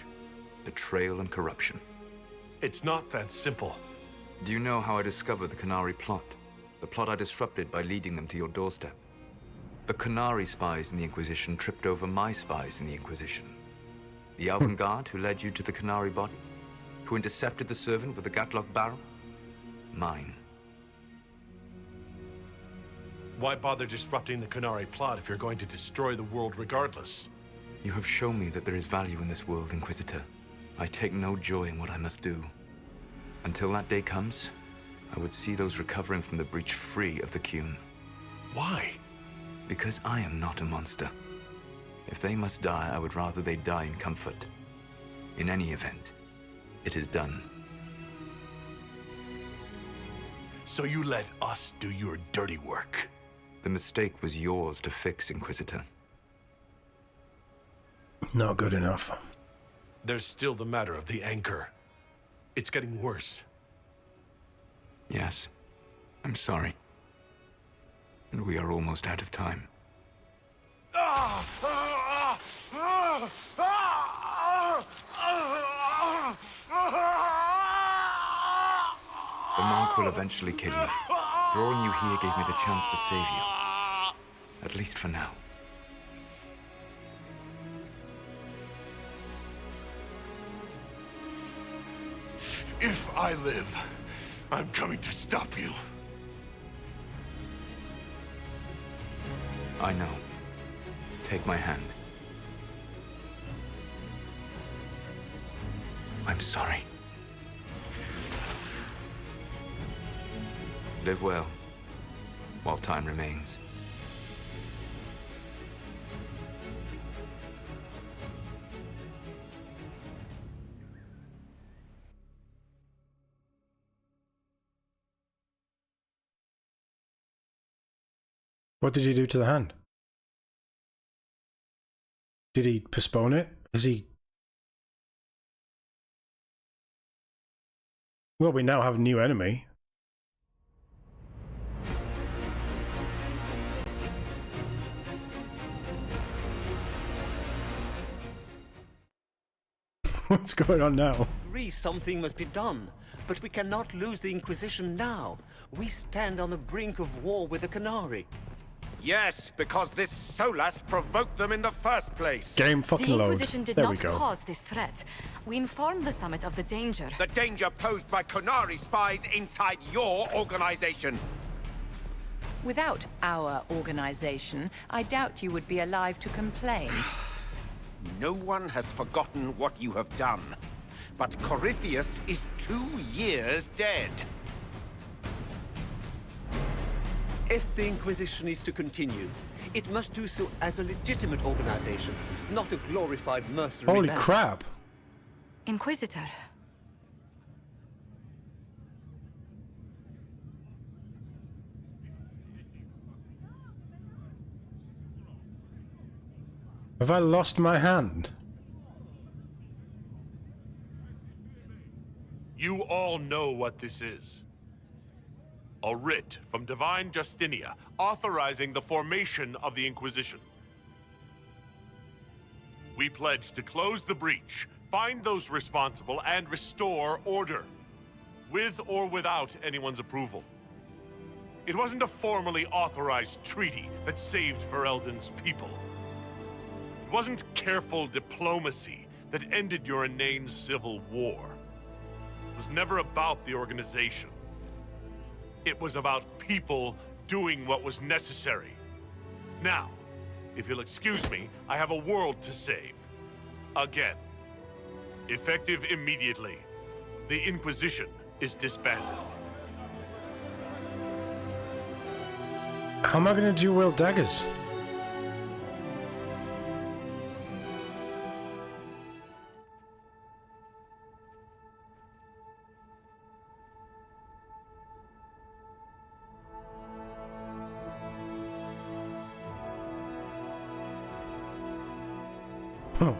Betrayal and corruption. It's not that simple. Do you know how I discovered the Qunari plot? The plot I disrupted by leading them to your doorstep. The Qunari spies in the Inquisition tripped over my spies in the Inquisition. The Elven Guard who led you to the Qunari body? Who intercepted the servant with the Gatlock barrel? Mine. Why bother disrupting the Qunari plot if you're going to destroy the world regardless? You have shown me that there is value in this world, Inquisitor. I take no joy in what I must do. Until that day comes, I would see those recovering from the breach free of the Qun. Why? Because I am not a monster. If they must die, I would rather they die in comfort. In any event, it is done. So you let us do your dirty work? The mistake was yours to fix, Inquisitor. Not good enough. There's still the matter of the anchor. It's getting worse. Yes, I'm sorry. And we are almost out of time. The mark will eventually kill you. Drawing you here gave me the chance to save you. At least for now. If I live, I'm coming to stop you. I know. Take my hand. I'm sorry. Live well, while time remains. What did you do to the hand? Did he postpone it? Is he Well, we now have a new enemy. What's going on now? Something must be done, but we cannot lose the Inquisition now. We stand on the brink of war with the Canary. Yes, because this Solas provoked them in the first place. Game fucking The load. Inquisition did There not we go. cause this threat. We informed the Summit of the danger. The danger posed by Canary spies inside your organization. Without our organization, I doubt you would be alive to complain. No one has forgotten what you have done. But Corypheus is 2 years dead. If the Inquisition is to continue, it must do so as a legitimate organization, not a glorified mercenary Holy band. crap. Inquisitor. Have I lost my hand? You all know what this is. A writ from Divine Justinia authorizing the formation of the Inquisition. We pledge to close the breach, find those responsible, and restore order, with or without anyone's approval. It wasn't a formally authorized treaty that saved Ferelden's people. It wasn't careful diplomacy that ended your inane civil war. It was never about the organization. It was about people doing what was necessary. Now, if you'll excuse me, I have a world to save. Again. Effective immediately. The Inquisition is disbanded. How am I going to dual daggers? Huh.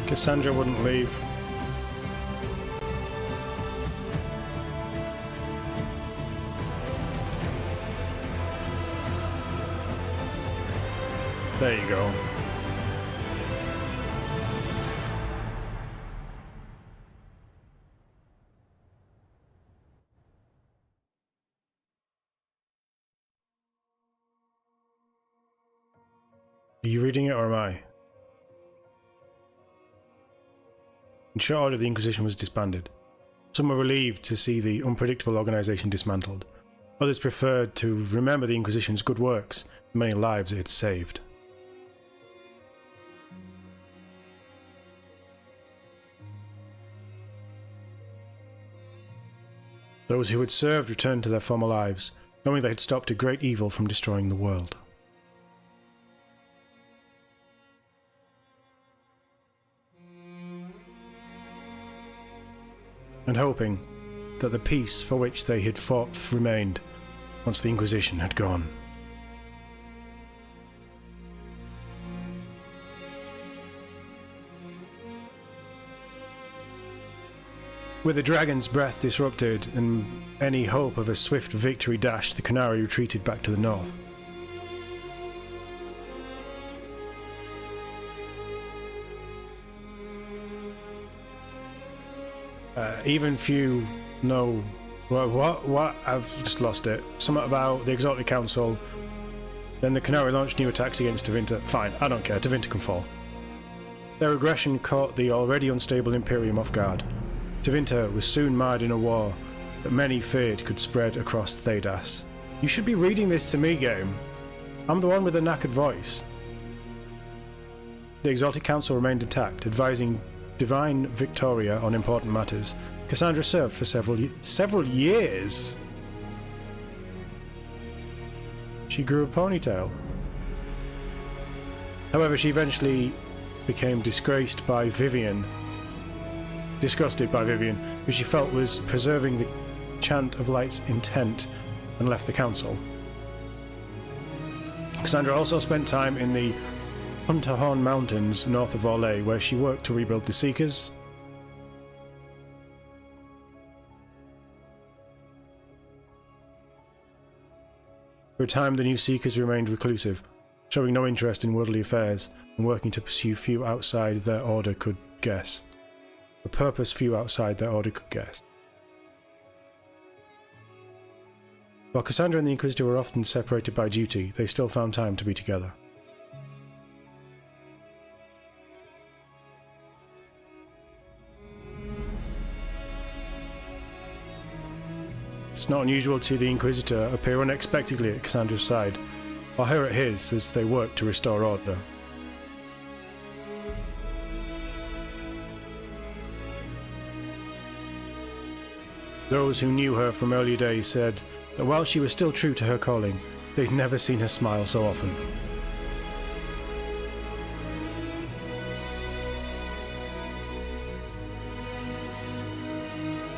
Cassandra wouldn't leave. There you go. Are you reading it or am I? In short order, the Inquisition was disbanded. Some were relieved to see the unpredictable organization dismantled. Others preferred to remember the Inquisition's good works and many lives it had saved. Those who had served returned to their former lives, knowing they had stopped a great evil from destroying the world. And hoping that the peace for which they had fought remained once the Inquisition had gone. With the dragon's breath disrupted and any hope of a swift victory dashed, the Canary retreated back to the north. Even few know... What? I've just lost it. Something about the Exalted Council. Then the Canary launched new attacks against Tevinter. Fine, I don't care. Tevinter can fall. Their aggression caught the already unstable Imperium off guard. Tevinter was soon mired in a war that many feared could spread across Thedas. You should be reading this to me, game. I'm the one with the knackered voice. The Exalted Council remained intact, advising Divine Victoria on important matters. Cassandra served for several years. She grew a ponytail. However, she eventually became disgraced by Vivian, disgusted by Vivian, who she felt was preserving the Chant of Light's intent, and left the council. Cassandra also spent time in the Hunterhorn Mountains north of Orlais, where she worked to rebuild the Seekers. For a time, the new Seekers remained reclusive, showing no interest in worldly affairs and working to pursue few outside their order could guess. A purpose few outside their order could guess. While Cassandra and the Inquisitor were often separated by duty, they still found time to be together. It's not unusual to see the Inquisitor appear unexpectedly at Cassandra's side, or her at his as they work to restore order. Those who knew her from earlier days said that while she was still true to her calling, they'd never seen her smile so often.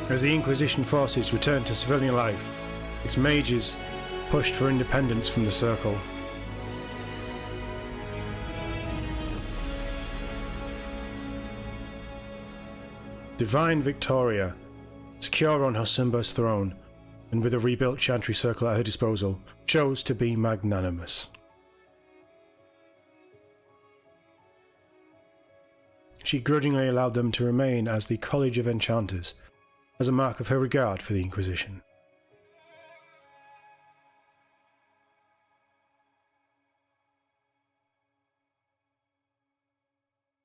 As the Inquisition forces returned to civilian life, its mages pushed for independence from the Circle. Divine Victoria, secure on Hosumba's throne, and with a rebuilt Chantry Circle at her disposal, chose to be magnanimous. She grudgingly allowed them to remain as the College of Enchanters, as a mark of her regard for the Inquisition.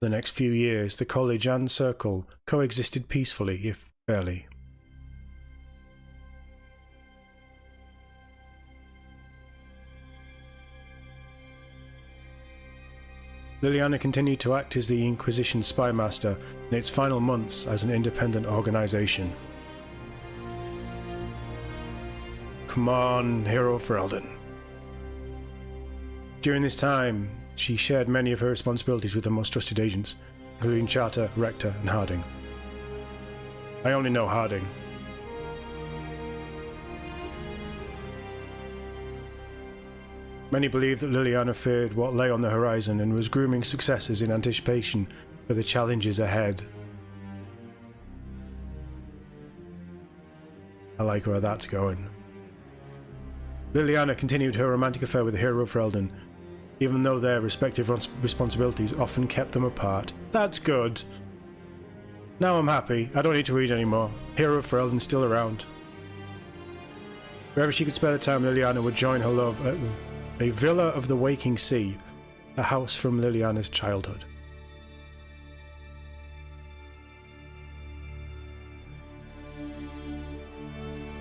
The next few years, the College and Circle coexisted peacefully, if barely. Liliana continued to act as the Inquisition spy master in its final months as an independent organization. Come on, Hero Ferelden. During this time, she shared many of her responsibilities with her most trusted agents, including Charter, Rector, and Harding. I only know Harding. Many believe that Liliana feared what lay on the horizon and was grooming successors in anticipation for the challenges ahead. I like where that's going. Liliana continued her romantic affair with the hero Ferelden, even though their respective responsibilities often kept them apart. That's good. Now I'm happy. I don't need to read anymore. Hero Ferelden's still around. Wherever she could spare the time, Liliana would join her love at a Villa of the Waking Sea, a house from Liliana's childhood.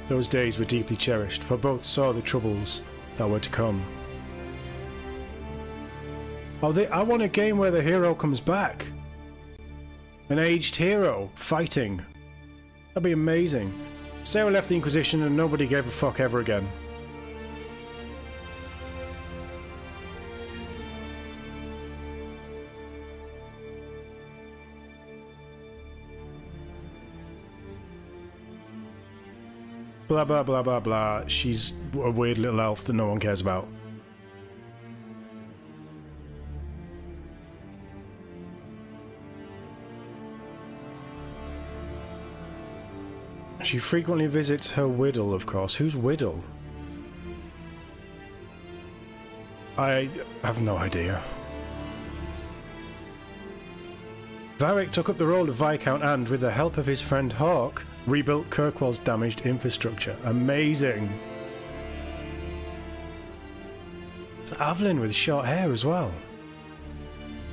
Those days were deeply cherished, for both saw the troubles that were to come. Oh, I want a game where the hero comes back. An aged hero fighting. That'd be amazing. Sarah left the Inquisition and nobody gave a fuck ever again. Blah blah blah blah blah. She's a weird little elf that no one cares about. She frequently visits her Whittle, of course. Who's Whittle? I have no idea. Varric took up the role of Viscount and, with the help of his friend Hawke, rebuilt Kirkwall's damaged infrastructure. Amazing! It's Aveline with short hair as well.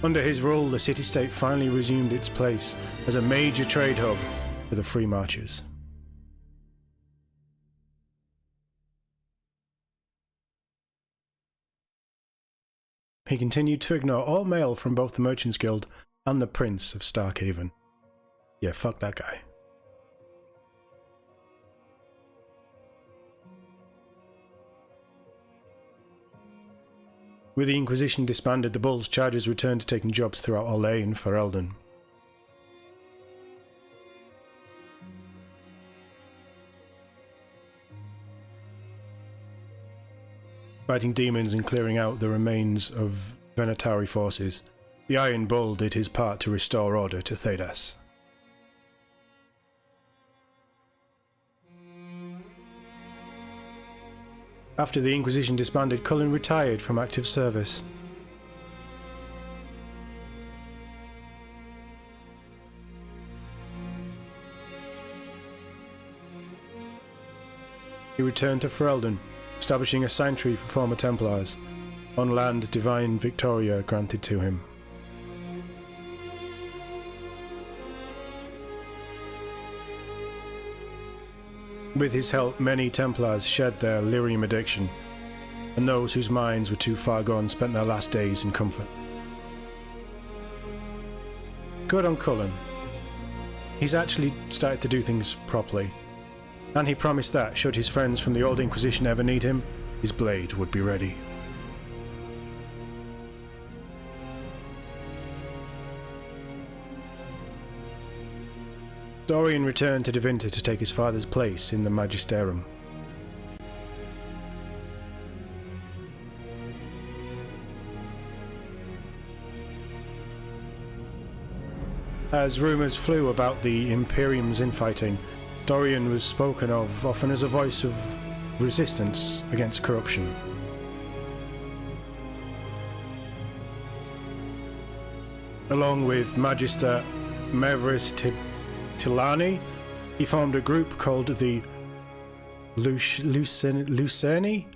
Under his rule, the city-state finally resumed its place as a major trade hub for the Free Marchers. He continued to ignore all mail from both the Merchants Guild and the Prince of Starkhaven. Yeah, fuck that guy. With the Inquisition disbanded, the Bull's charges returned to taking jobs throughout Orlais and Ferelden. Fighting demons and clearing out the remains of Venatari forces, the Iron Bull did his part to restore order to Thedas. After the Inquisition disbanded, Cullen retired from active service. He returned to Ferelden, establishing a sanctuary for former Templars, on land Divine Victoria granted to him. With his help, many Templars shed their lyrium addiction, and those whose minds were too far gone spent their last days in comfort. Good on Cullen. He's actually started to do things properly, and he promised that, should his friends from the Old Inquisition ever need him, his blade would be ready. Dorian returned to Tevinter to take his father's place in the Magisterum. As rumours flew about the Imperium's infighting, Dorian was spoken of often as a voice of resistance against corruption. Along with Magister Mevris Tilani, he formed a group called the Lucerni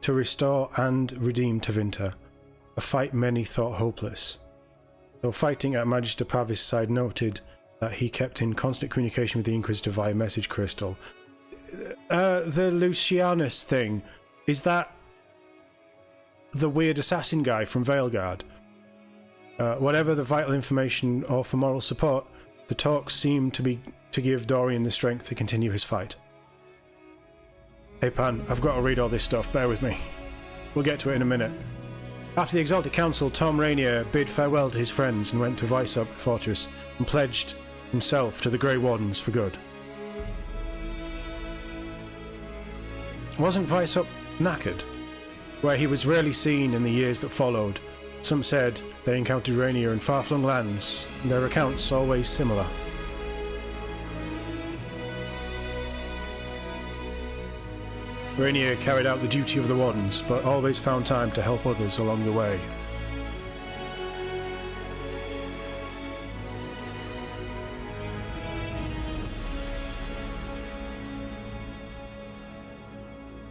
to restore and redeem Tevinter, a fight many thought hopeless. Though fighting at Magister Pavis' side noted that he kept in constant communication with the Inquisitor via message crystal. The Lucianus thing, is that the weird assassin guy from Veilguard? Whatever the vital information or for moral support, the talks seem to give Dorian the strength to continue his fight. Hey Pan, I've got to read all this stuff, bear with me. We'll get to it in a minute. After the Exalted Council, Tom Rainier bid farewell to his friends and went to Weissop Fortress and pledged himself to the Grey Wardens for good. Wasn't Weissop knackered? Where he was rarely seen in the years that followed. Some said they encountered Rainier in far-flung lands, and their accounts always similar. Rainier carried out the duty of the Wardens, but always found time to help others along the way.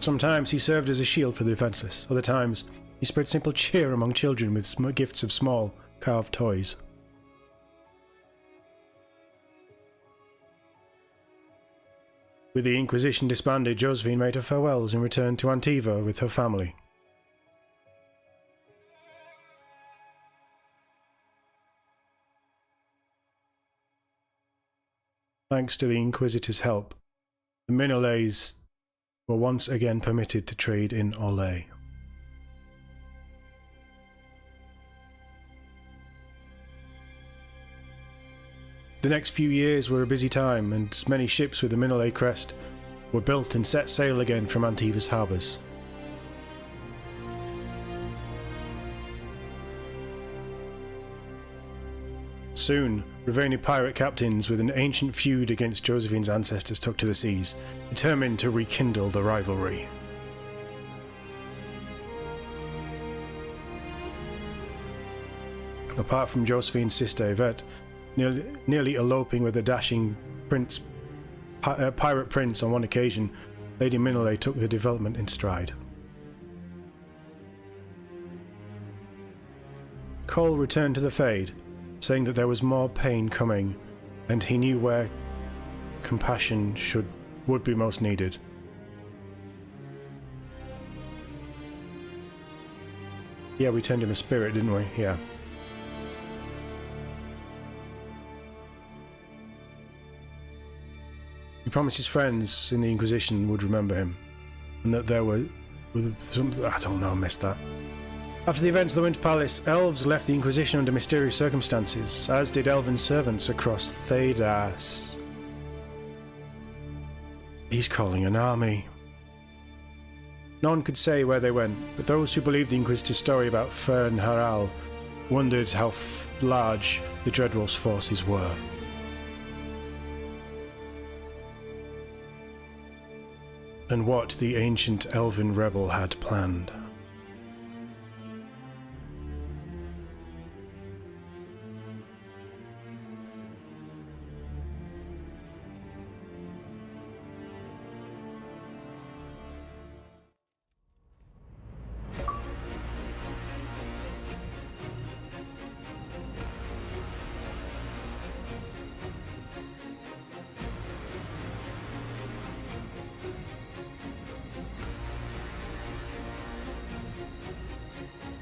Sometimes he served as a shield for the defenseless, other times he spread simple cheer among children with gifts of small, carved toys. With the Inquisition disbanded, Josephine made her farewells and returned to Antiva with her family. Thanks to the Inquisitor's help, the Minoles were once again permitted to trade in Orlais. The next few years were a busy time, and many ships with the Minolet crest were built and set sail again from Antiva's harbours. Soon, Raveni pirate captains with an ancient feud against Josephine's ancestors took to the seas, determined to rekindle the rivalry. Apart from Josephine's sister Yvette, nearly eloping with a dashing pirate prince on one occasion, Lady Minolet took the development in stride. Cole returned to the Fade, saying that there was more pain coming, and he knew where compassion would be most needed. Yeah, we turned him a spirit, didn't we? Yeah. He promised his friends in the Inquisition would remember him, and that there were some, I don't know, I missed that. After the events of the Winter Palace, elves left the Inquisition under mysterious circumstances, as did elven servants across Thedas. He's calling an army. No one could say where they went, but those who believed the Inquisitor's story about Fern Haral wondered how large the Dreadwolf's forces were. And what the ancient elven rebel had planned.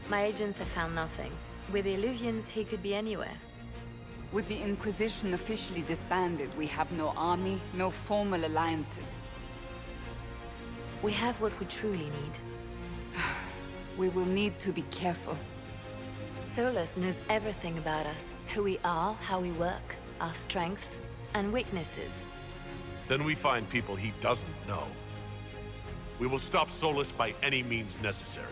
My agents have found nothing. With the Illuvians, he could be anywhere. With the Inquisition officially disbanded, we have no army, no formal alliances. We have what we truly need. We will need to be careful. Solus knows everything about us. Who we are, how we work, our strengths and weaknesses. Then we find people he doesn't know. We will stop Solus by any means necessary.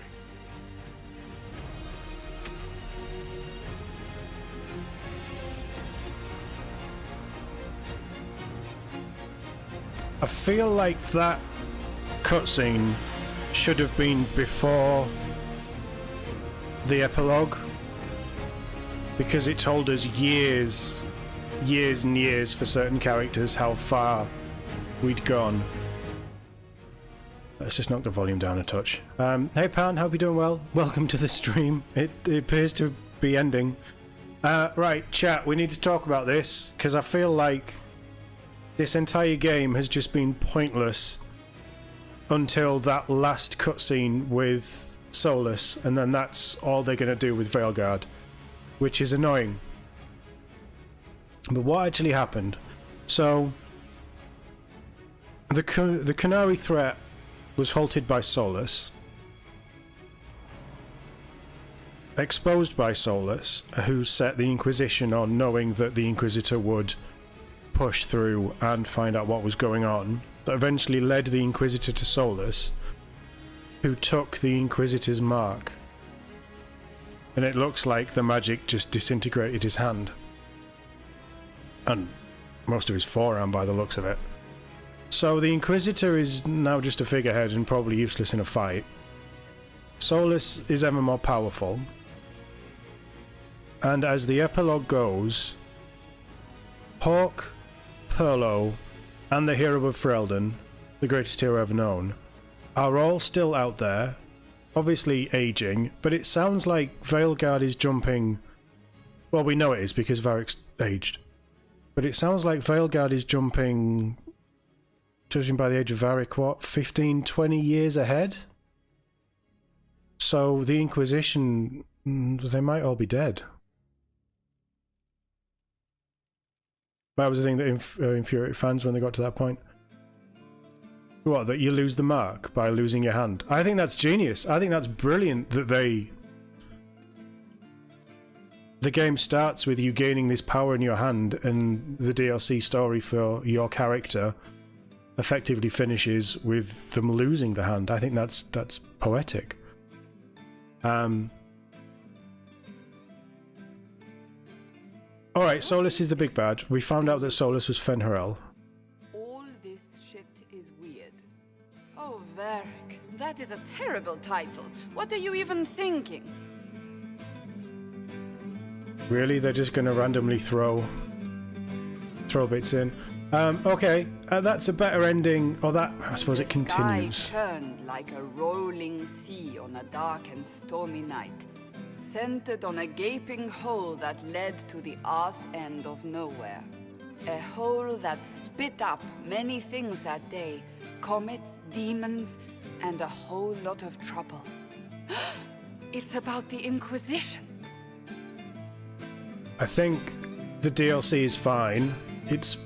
I feel like that cutscene should have been before the epilogue, because it told us years and years for certain characters how far we'd gone. Let's just knock the volume down a touch. Hey Pan, hope you're doing well. Welcome to the stream. It appears to be ending. Right, chat, we need to talk about this, because I feel like this entire game has just been pointless until that last cutscene with Solus, and then that's all they're going to do with Veilguard, which is annoying. But what actually happened? So, the Qunari threat was halted by Solus, exposed by Solus, who set the Inquisition on, knowing that the Inquisitor would push through and find out what was going on. That eventually led the Inquisitor to Solus, who took the Inquisitor's mark. And it looks like the magic just disintegrated his hand. And most of his forearm by the looks of it. So the Inquisitor is now just a figurehead and probably useless in a fight. Solus is ever more powerful. And as the epilogue goes, Hawke, Perlo, and the hero of Ferelden, the greatest hero ever known, are all still out there, obviously aging, but it sounds like Veilguard is jumping... Well, we know it is because Varric's aged. But it sounds like Veilguard is jumping, judging by the age of Varric, what, 15, 20 years ahead? So the Inquisition, they might all be dead. That was the thing that infuriated fans when they got to that point. What, that you lose the mark by losing your hand? I think that's genius. I think that's brilliant that the game starts with you gaining this power in your hand, and the DLC story for your character effectively finishes with them losing the hand. I think that's poetic. Alright, Solus is the big bad. We found out that Solus was Fen Haral. All this shit is weird. Oh, Varric, that is a terrible title. What are you even thinking? Really? They're just going to randomly throw bits in? Okay, that's a better ending, or that, I suppose it continues. The sky turned like a rolling sea on a dark and stormy night, centered on a gaping hole that led to the arse end of nowhere. A hole that spit up many things that day, comets, demons, and a whole lot of trouble. It's about the Inquisition. I think the DLC is fine. It's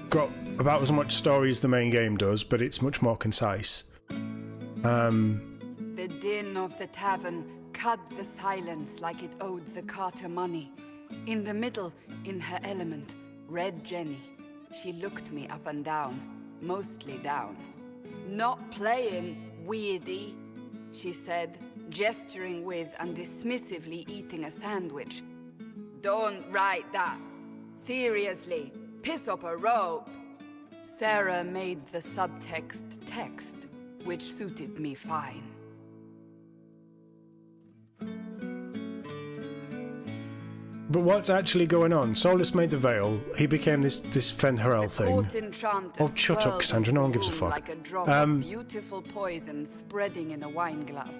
got about as much story as the main game does, but it's much more concise. The din of the tavern cut the silence like it owed the Carter money. In the middle, in her element, Red Jenny. She looked me up and down, mostly down. Not playing, weirdy, she said, gesturing with and dismissively eating a sandwich. Don't write that. Seriously, piss up a rope. Sarah made the subtext text, which suited me fine. But what's actually going on? Solus made the veil. He became this Fenharel thing. Oh, shut up, Cassandra. No one gives a fuck. Like a drop of beautiful poison spreading in a wine glass.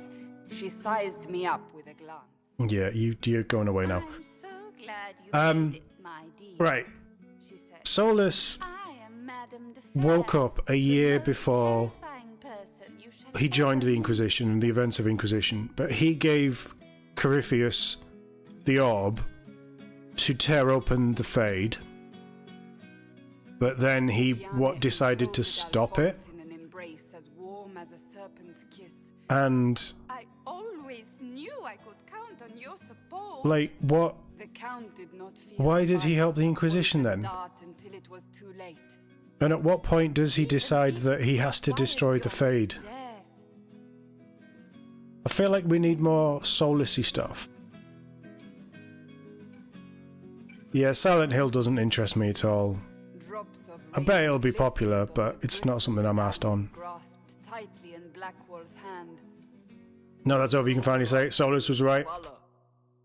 She sized me up with a glance. Yeah, you're going away now. I'm so glad you did it, my dear, right. she said. Solus I am Madame de Fer, woke up a year before terrifying person you shall he joined ever the Inquisition and the events of Inquisition, but he gave Corypheus the orb to tear open the Fade, but then he decided to stop it, in an embrace as warm as a serpent's kiss. and I always knew I could count on your support. like what? The Count did not feel Why did he fine. help the Inquisition then? Start until it was too late. And at what point does he decide that he has to destroy the Fade? Yes. I feel like we need more Solusy stuff. Yeah, Silent Hill doesn't interest me at all. Drops of I bet rain it'll be glistened popular, on but the it's not something I'm asked on. grasped tightly in Blackwall's hand. No, that's over. You can finally say it. Solus was right. Voila.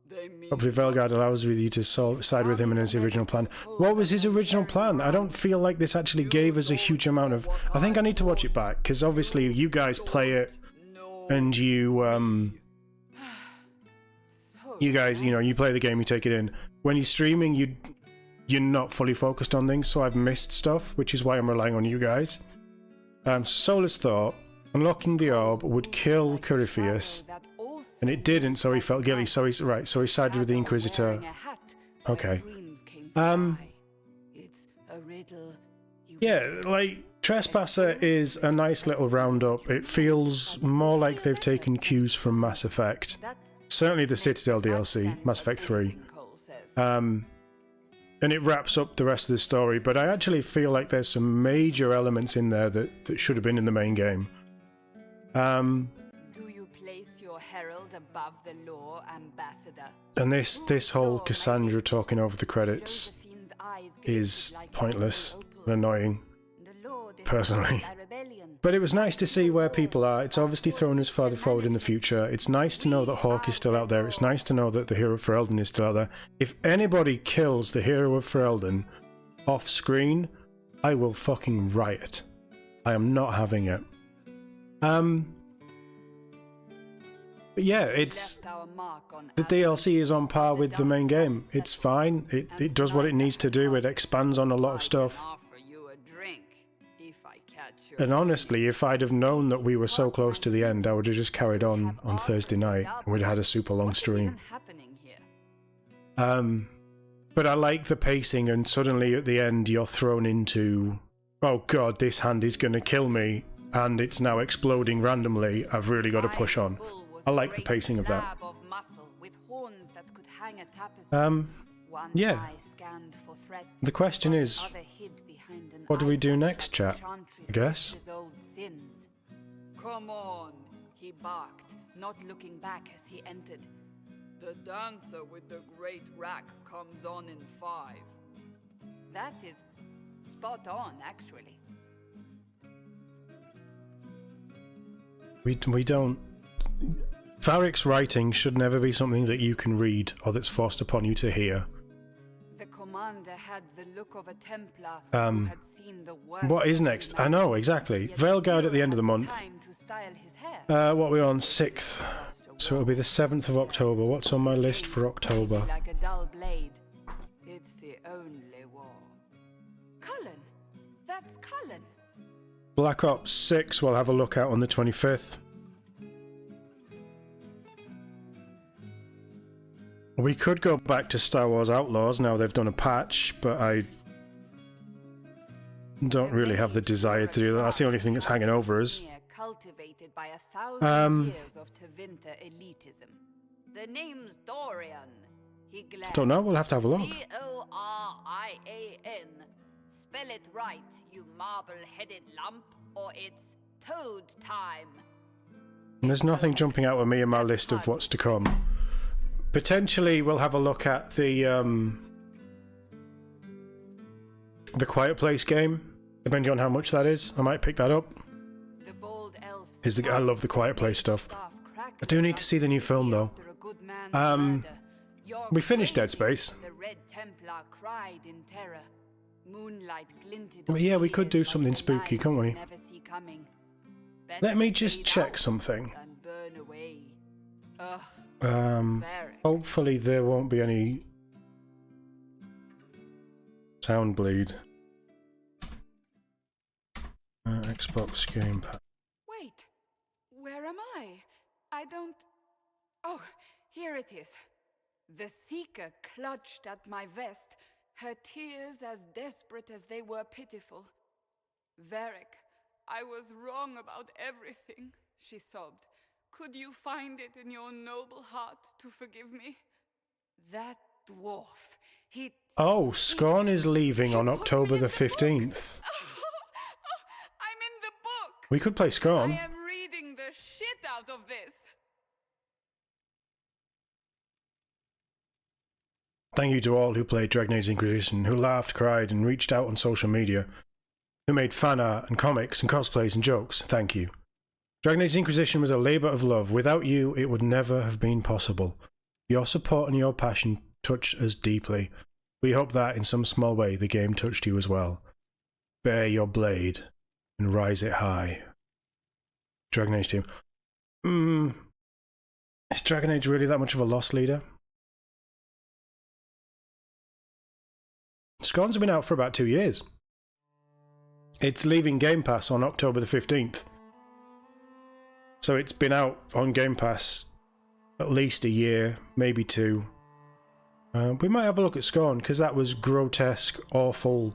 They mean Hopefully Veilguard allows you to side with him in his original plan. What was his original plan? I don't feel like this actually gave us a huge amount of... I think I need to watch it back, because obviously you guys play it, and you guys, you know, you play the game, you take it in. When you're streaming, you're not fully focused on things, so I've missed stuff, which is why I'm relying on you guys. Solus thought unlocking the orb would kill Corypheus, and it didn't, so he felt guilty. So he's right. So he sided with the Inquisitor. Okay. Yeah, like Trespasser is a nice little roundup. It feels more like they've taken cues from Mass Effect. Certainly the Citadel DLC, Mass Effect 3. And it wraps up the rest of the story, but I actually feel like there's some major elements in there that should have been in the main game. Do you place your herald above the law, Ambassador? And this whole Cassandra talking over the credits is pointless and annoying, personally. But it was nice to see where people are. It's obviously thrown us farther forward in the future. It's nice to know that Hawke is still out there. It's nice to know that the hero of Ferelden is still out there. If anybody kills the hero of Ferelden off screen, I will fucking riot. I am not having it. But yeah, it's... The DLC is on par with the main game. It's fine. It does what it needs to do. It expands on a lot of stuff. And honestly, if I'd have known that we were so close to the end, I would have just carried on Thursday night, and we'd have had a super long stream. But I like the pacing, and suddenly at the end you're thrown into, oh god, this hand is going to kill me, and it's now exploding randomly. I've really got to push on. I like the pacing of that. Yeah. The question is, what do we do next, chat? I guess. Come on, he barked, not looking back as he entered. The dancer with the great rack comes on in 5. That is spot on, actually. We don't... Varric's writing should never be something that you can read, or that's forced upon you to hear. The commander had the look of a Templar who had seen the worst. What is next? I know, exactly. Veilguard at the end of the month. What are we on? 6th. So it'll be the 7th of October. What's on my list for October? Like a dull blade. It's the only war. Cullen! That's Cullen! Black Ops 6 we'll have a look at on the 25th. We could go back to Star Wars Outlaws now they've done a patch, but I don't really have the desire to do that. That's the only thing that's hanging over us. Cultivated by 1,000 years of Tevinter elitism. The name's Dorian. He glanced. Don't know, we'll have to have a look. Dorian. Spell it right, you marble-headed lump, or it's toad time. And there's nothing jumping out at me in my list of what's to come. Potentially we'll have a look at the Quiet Place game, depending on how much that is. I might pick that up. The bold elf. I love the Quiet Place stuff. I do need to see the new film though. We finished Dead Space. The Red Templar cried in terror. Moonlight glinted. But yeah, we could do something spooky, can't we? Let me just check something. Hopefully there won't be any sound bleed. Xbox Game Pass. Wait, where am I? I don't... Oh, here it is. The Seeker clutched at my vest, her tears as desperate as they were pitiful. Varric, I was wrong about everything, she sobbed. Could you find it in your noble heart to forgive me? That dwarf, he... Oh, Scorn is leaving on October the 15th. I'm in the book! We could play Scorn. I am reading the shit out of this! Thank you to all who played Dragon Age Inquisition, who laughed, cried, and reached out on social media, who made fan art and comics and cosplays and jokes. Thank you. Dragon Age Inquisition was a labour of love. Without you, it would never have been possible. Your support and your passion touched us deeply. We hope that, in some small way, the game touched you as well. Bear your blade and rise it high. Dragon Age team. Is Dragon Age really that much of a lost leader? Scorn's been out for about 2 years. It's leaving Game Pass on October the 15th. So it's been out on Game Pass at least a year, maybe 2. We might have a look at Scorn, because that was grotesque, awful,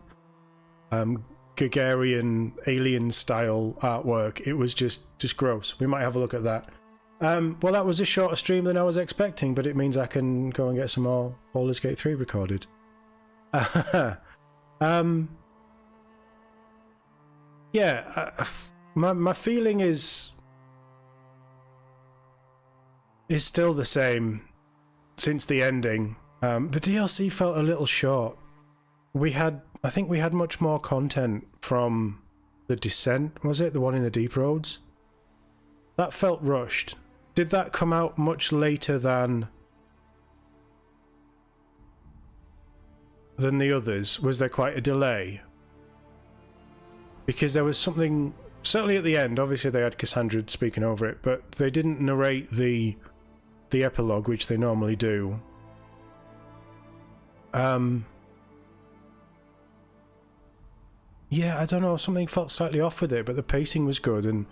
Gagarin, alien-style artwork. It was just gross. We might have a look at that. Well, that was a shorter stream than I was expecting, but it means I can go and get some more Baldur's Gate 3 recorded. Yeah, my feeling is still the same since the ending. The DLC felt a little short. I think we had much more content from the Descent, was it? The one in the Deep Roads? That felt rushed. Did that come out much later than the others? Was there quite a delay? Because there was something, certainly at the end, obviously they had Cassandra speaking over it, but they didn't narrate the epilogue, which they normally do. Yeah, I don't know, something felt slightly off with it, but the pacing was good and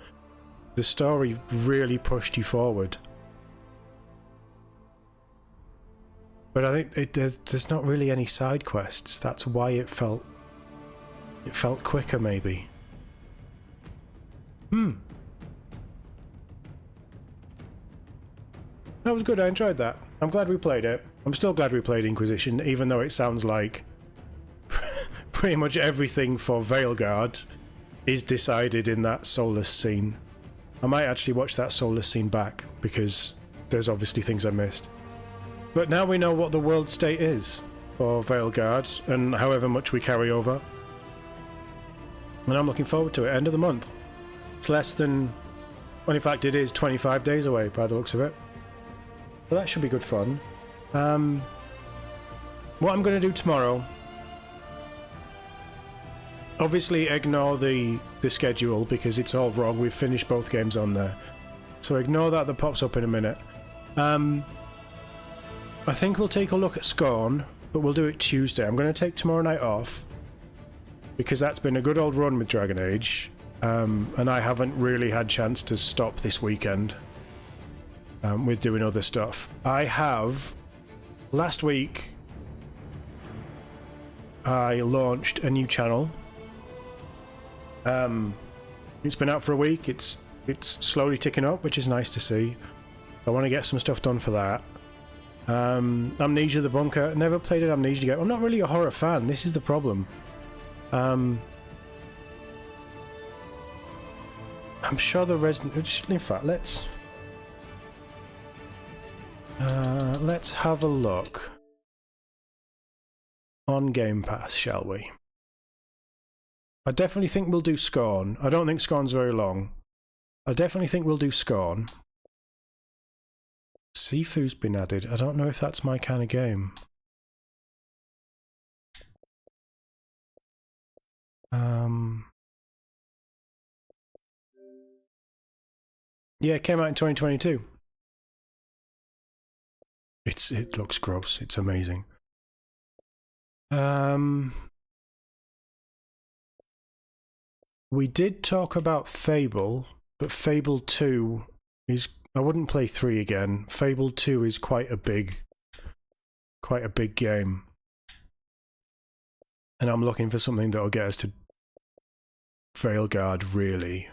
the story really pushed you forward. But I think there's not really any side quests. That's why it felt quicker, maybe. That was good, I enjoyed that. I'm glad we played it. I'm still glad we played Inquisition, even though it sounds like pretty much everything for Veilguard is decided in that Solus scene. I might actually watch that Solus scene back, because there's obviously things I missed. But now we know what the world state is for Veilguard, and however much we carry over. And I'm looking forward to it. End of the month. It's less than... well, in fact, it is 25 days away, by the looks of it. But that should be good fun. What I'm going to do tomorrow... obviously ignore the schedule, because it's all wrong. We've finished both games on there. So ignore that pops up in a minute. I think we'll take a look at Scorn, but we'll do it Tuesday. I'm going to take tomorrow night off, because that's been a good old run with Dragon Age, and I haven't really had chance to stop this weekend with doing other stuff. I have... last week I launched a new channel. It's been out for a week. It's slowly ticking up, which is nice to see. I want to get some stuff done for that. Amnesia the Bunker. Never played an Amnesia game. I'm not really a horror fan. This is the problem. I'm sure the Resident... In fact, let's have a look on Game Pass, shall we? I definitely think we'll do Scorn. I don't think Scorn's very long. I definitely think we'll do Scorn. Sifu's been added. I don't know if that's my kind of game. Yeah, it came out in 2022. It looks gross. It's amazing. We did talk about Fable, but Fable 2 is... I wouldn't play 3 again. Fable 2 is quite a big game. And I'm looking for something that'll get us to Veilguard, really.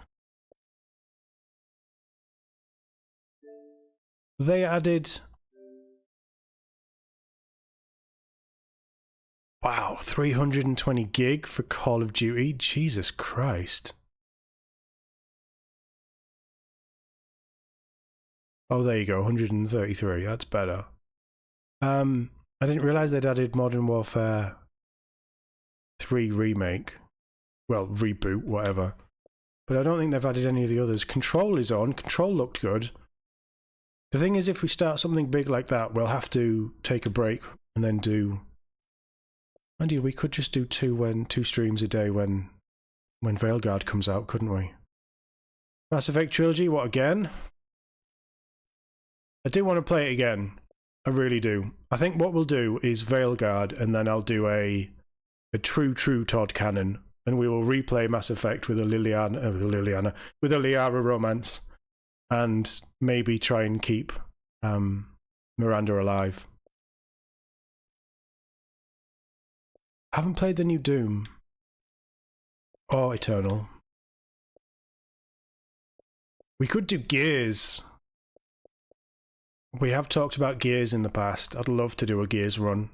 They added... Wow, 320 gig for Call of Duty? Jesus Christ. Oh, there you go, 133. That's better. I didn't realise they'd added Modern Warfare 3 Remake. Well, reboot, whatever. But I don't think they've added any of the others. Control is on. Control looked good. The thing is, if we start something big like that, we'll have to take a break and then do... Mind you, we could just do two streams a day when Veilguard comes out, couldn't we? Mass Effect Trilogy, what again? I do want to play it again. I really do. I think what we'll do is Veilguard, and then I'll do a true TOD canon, and we will replay Mass Effect with a Liara romance, and maybe try and keep Miranda alive. I haven't played the new Doom or Eternal. We could do Gears. We have talked about Gears in the past. I'd love to do a Gears run.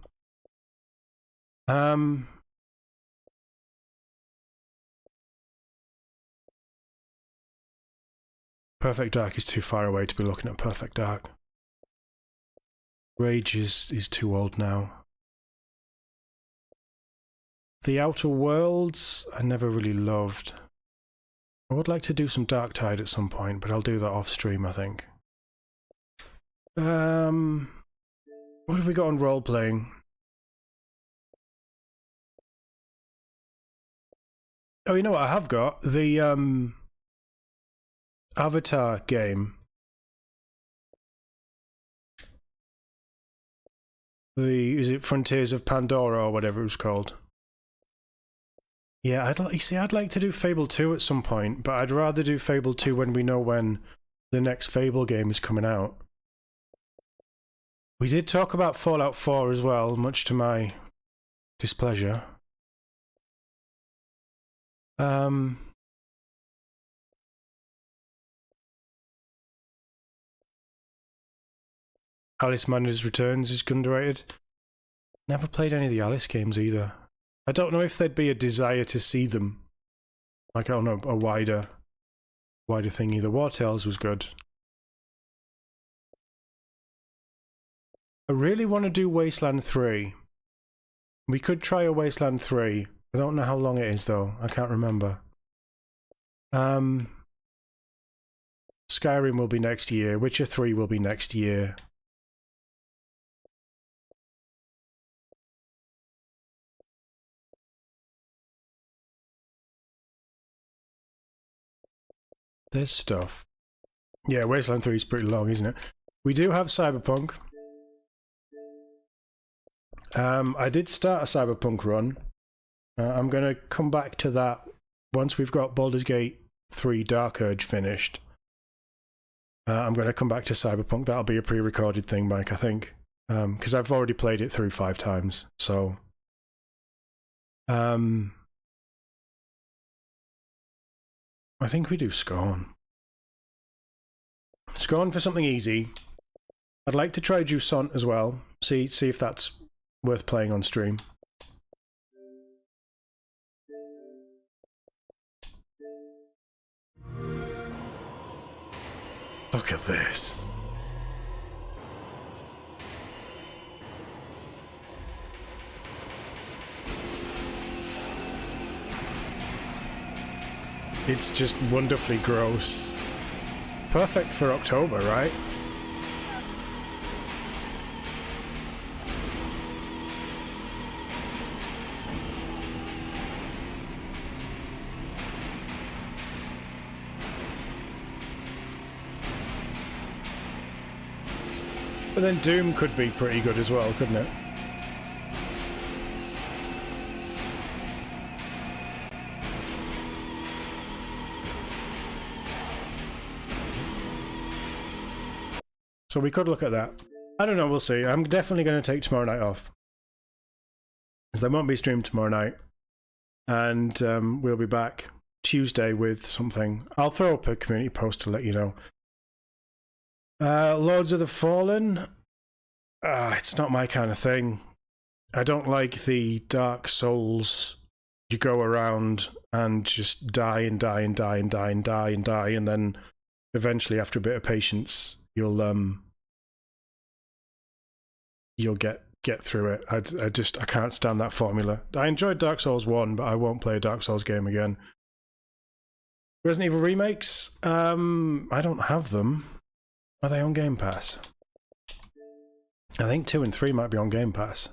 Perfect Dark is too far away to be looking at Perfect Dark. Rage is too old now. The Outer Worlds, I never really loved. I would like to do some Dark Tide at some point, but I'll do that off stream, I think. What have we got on role-playing? Oh, you know what I have got? The, Avatar game. Is it Frontiers of Pandora or whatever it was called? Yeah, I'd like to do Fable 2 at some point, but I'd rather do Fable 2 when we know when the next Fable game is coming out. We did talk about Fallout 4 as well, much to my displeasure. Alice Madness Returns is underrated. Never played any of the Alice games either. I don't know if there'd be a desire to see them. Like, I don't know, a wider thing either. War Tales was good. I really want to do Wasteland 3. We could try a Wasteland 3. I don't know how long it is though. I can't remember. Skyrim will be next year. Witcher 3 will be next year. There's stuff. Yeah, Wasteland 3 is pretty long, isn't it? We do have Cyberpunk. I did start a Cyberpunk run. I'm going to come back to that once we've got Baldur's Gate 3 Dark Urge finished. I'm going to come back to Cyberpunk. That'll be a pre-recorded thing, Mike, I think. Because I've already played it through 5 times. So... I think we do Scorn. Scorn for something easy. I'd like to try Jusant as well. See if that's worth playing on stream. Look at this. It's just wonderfully gross. Perfect for October, right? But then Doom could be pretty good as well, couldn't it? So we could look at that. I don't know, we'll see. I'm definitely going to take tomorrow night off, because there won't be stream tomorrow night. And we'll be back Tuesday with something. I'll throw up a community post to let you know. Lords of the Fallen. It's not my kind of thing. I don't like the Dark Souls. You go around and just die and die and die and die and die and die, and then eventually, after a bit of patience, you'll get through it. I can't stand that formula. I enjoyed Dark Souls 1, but I won't play a Dark Souls game again. Resident Evil remakes? I don't have them. Are they on Game Pass? I think 2 and 3 might be on Game Pass.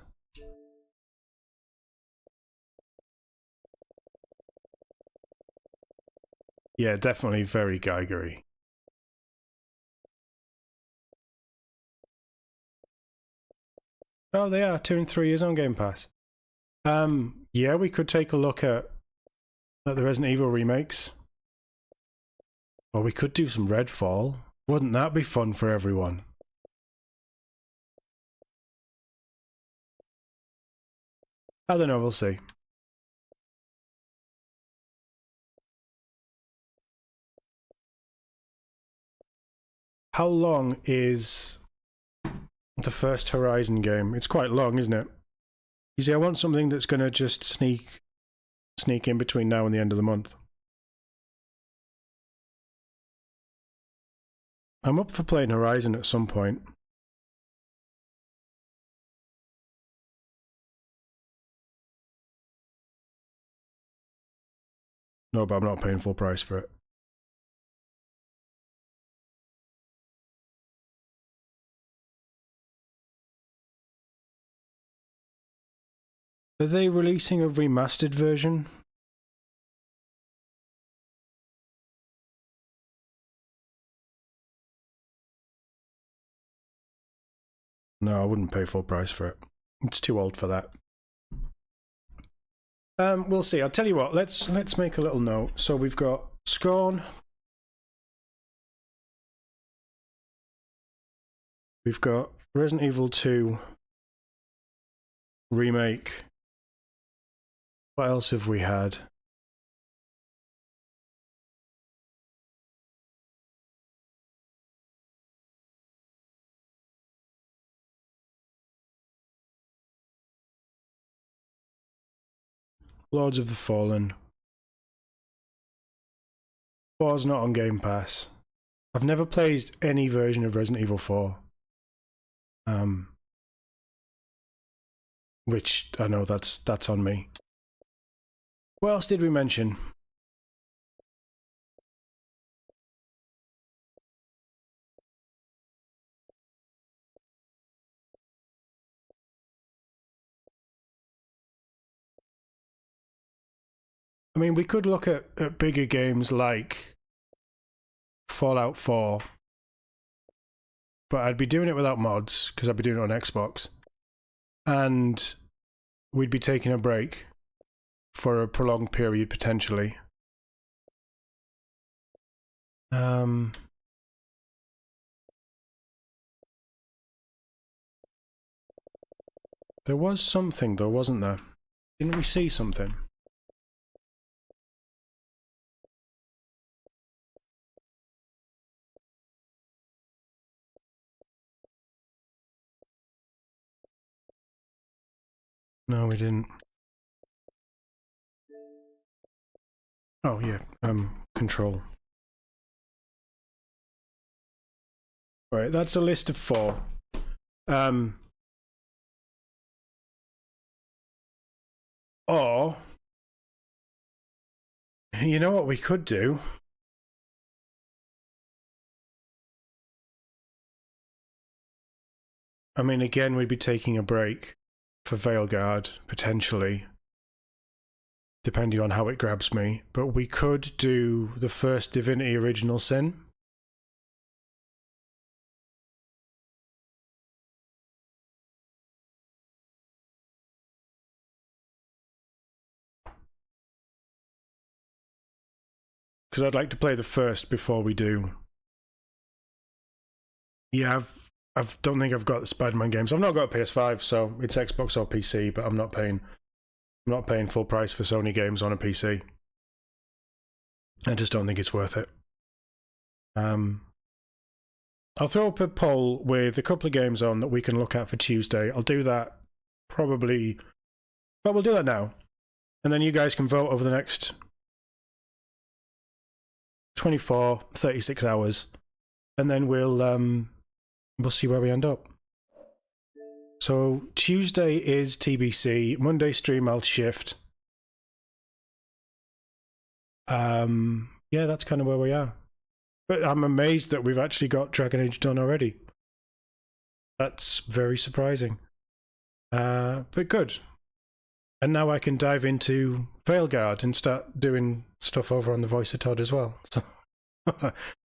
Yeah, definitely very Geigery. Oh, they are. 2 and 3 is on Game Pass. Yeah, we could take a look at the Resident Evil remakes. Or we could do some Redfall. Wouldn't that be fun for everyone? I don't know, we'll see. How long is the first Horizon game? It's quite long, isn't it? You see, I want something that's going to just sneak in between now and the end of the month. I'm up for playing Horizon at some point. No, but I'm not paying full price for it. Are they releasing a remastered version? No, I wouldn't pay full price for it. It's too old for that. We'll see. I'll tell you what. Let's make a little note. So we've got Scorn. We've got Resident Evil 2 remake. What else have we had? Lords of the Fallen. 4's not on Game Pass. I've never played any version of Resident Evil 4. Which I know that's on me. What else did we mention? I mean, we could look at bigger games like Fallout 4, but I'd be doing it without mods because I'd be doing it on Xbox, and we'd be taking a break for a prolonged period potentially. There was something though, wasn't there? Didn't we see something? No, we didn't. Oh, yeah. Control. Right, that's a list of 4. Or, you know what we could do? I mean, again, we'd be taking a break for Veilguard, potentially, depending on how it grabs me. But we could do the first Divinity Original Sin. Because I'd like to play the first before we do. Yeah, I don't think I've got the Spider-Man games. I've not got a PS5, so it's Xbox or PC, but I'm not paying full price for Sony games on a PC. I just don't think it's worth it. I'll throw up a poll with a couple of games on that we can look at for Tuesday. I'll do that probably... Well, we'll do that now. And then you guys can vote over the next 24, 36 hours. And then we'll see where we end up. So Tuesday is TBC. Monday stream I'll shift. Yeah, that's kind of where we are. But I'm amazed that we've actually got Dragon Age done already. That's very surprising. But good. And now I can dive into Veilguard and start doing stuff over on the Voice of Todd as well. So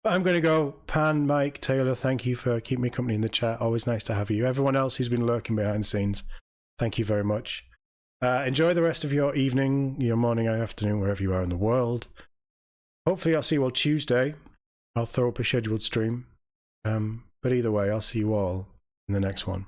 I'm going to go. Pan, Mike, Taylor, thank you for keeping me company in the chat. Always nice to have you. Everyone else who's been lurking behind the scenes, thank you very much. Enjoy the rest of your evening, your morning, or afternoon, wherever you are in the world. Hopefully I'll see you all Tuesday. I'll throw up a scheduled stream. But either way, I'll see you all in the next one.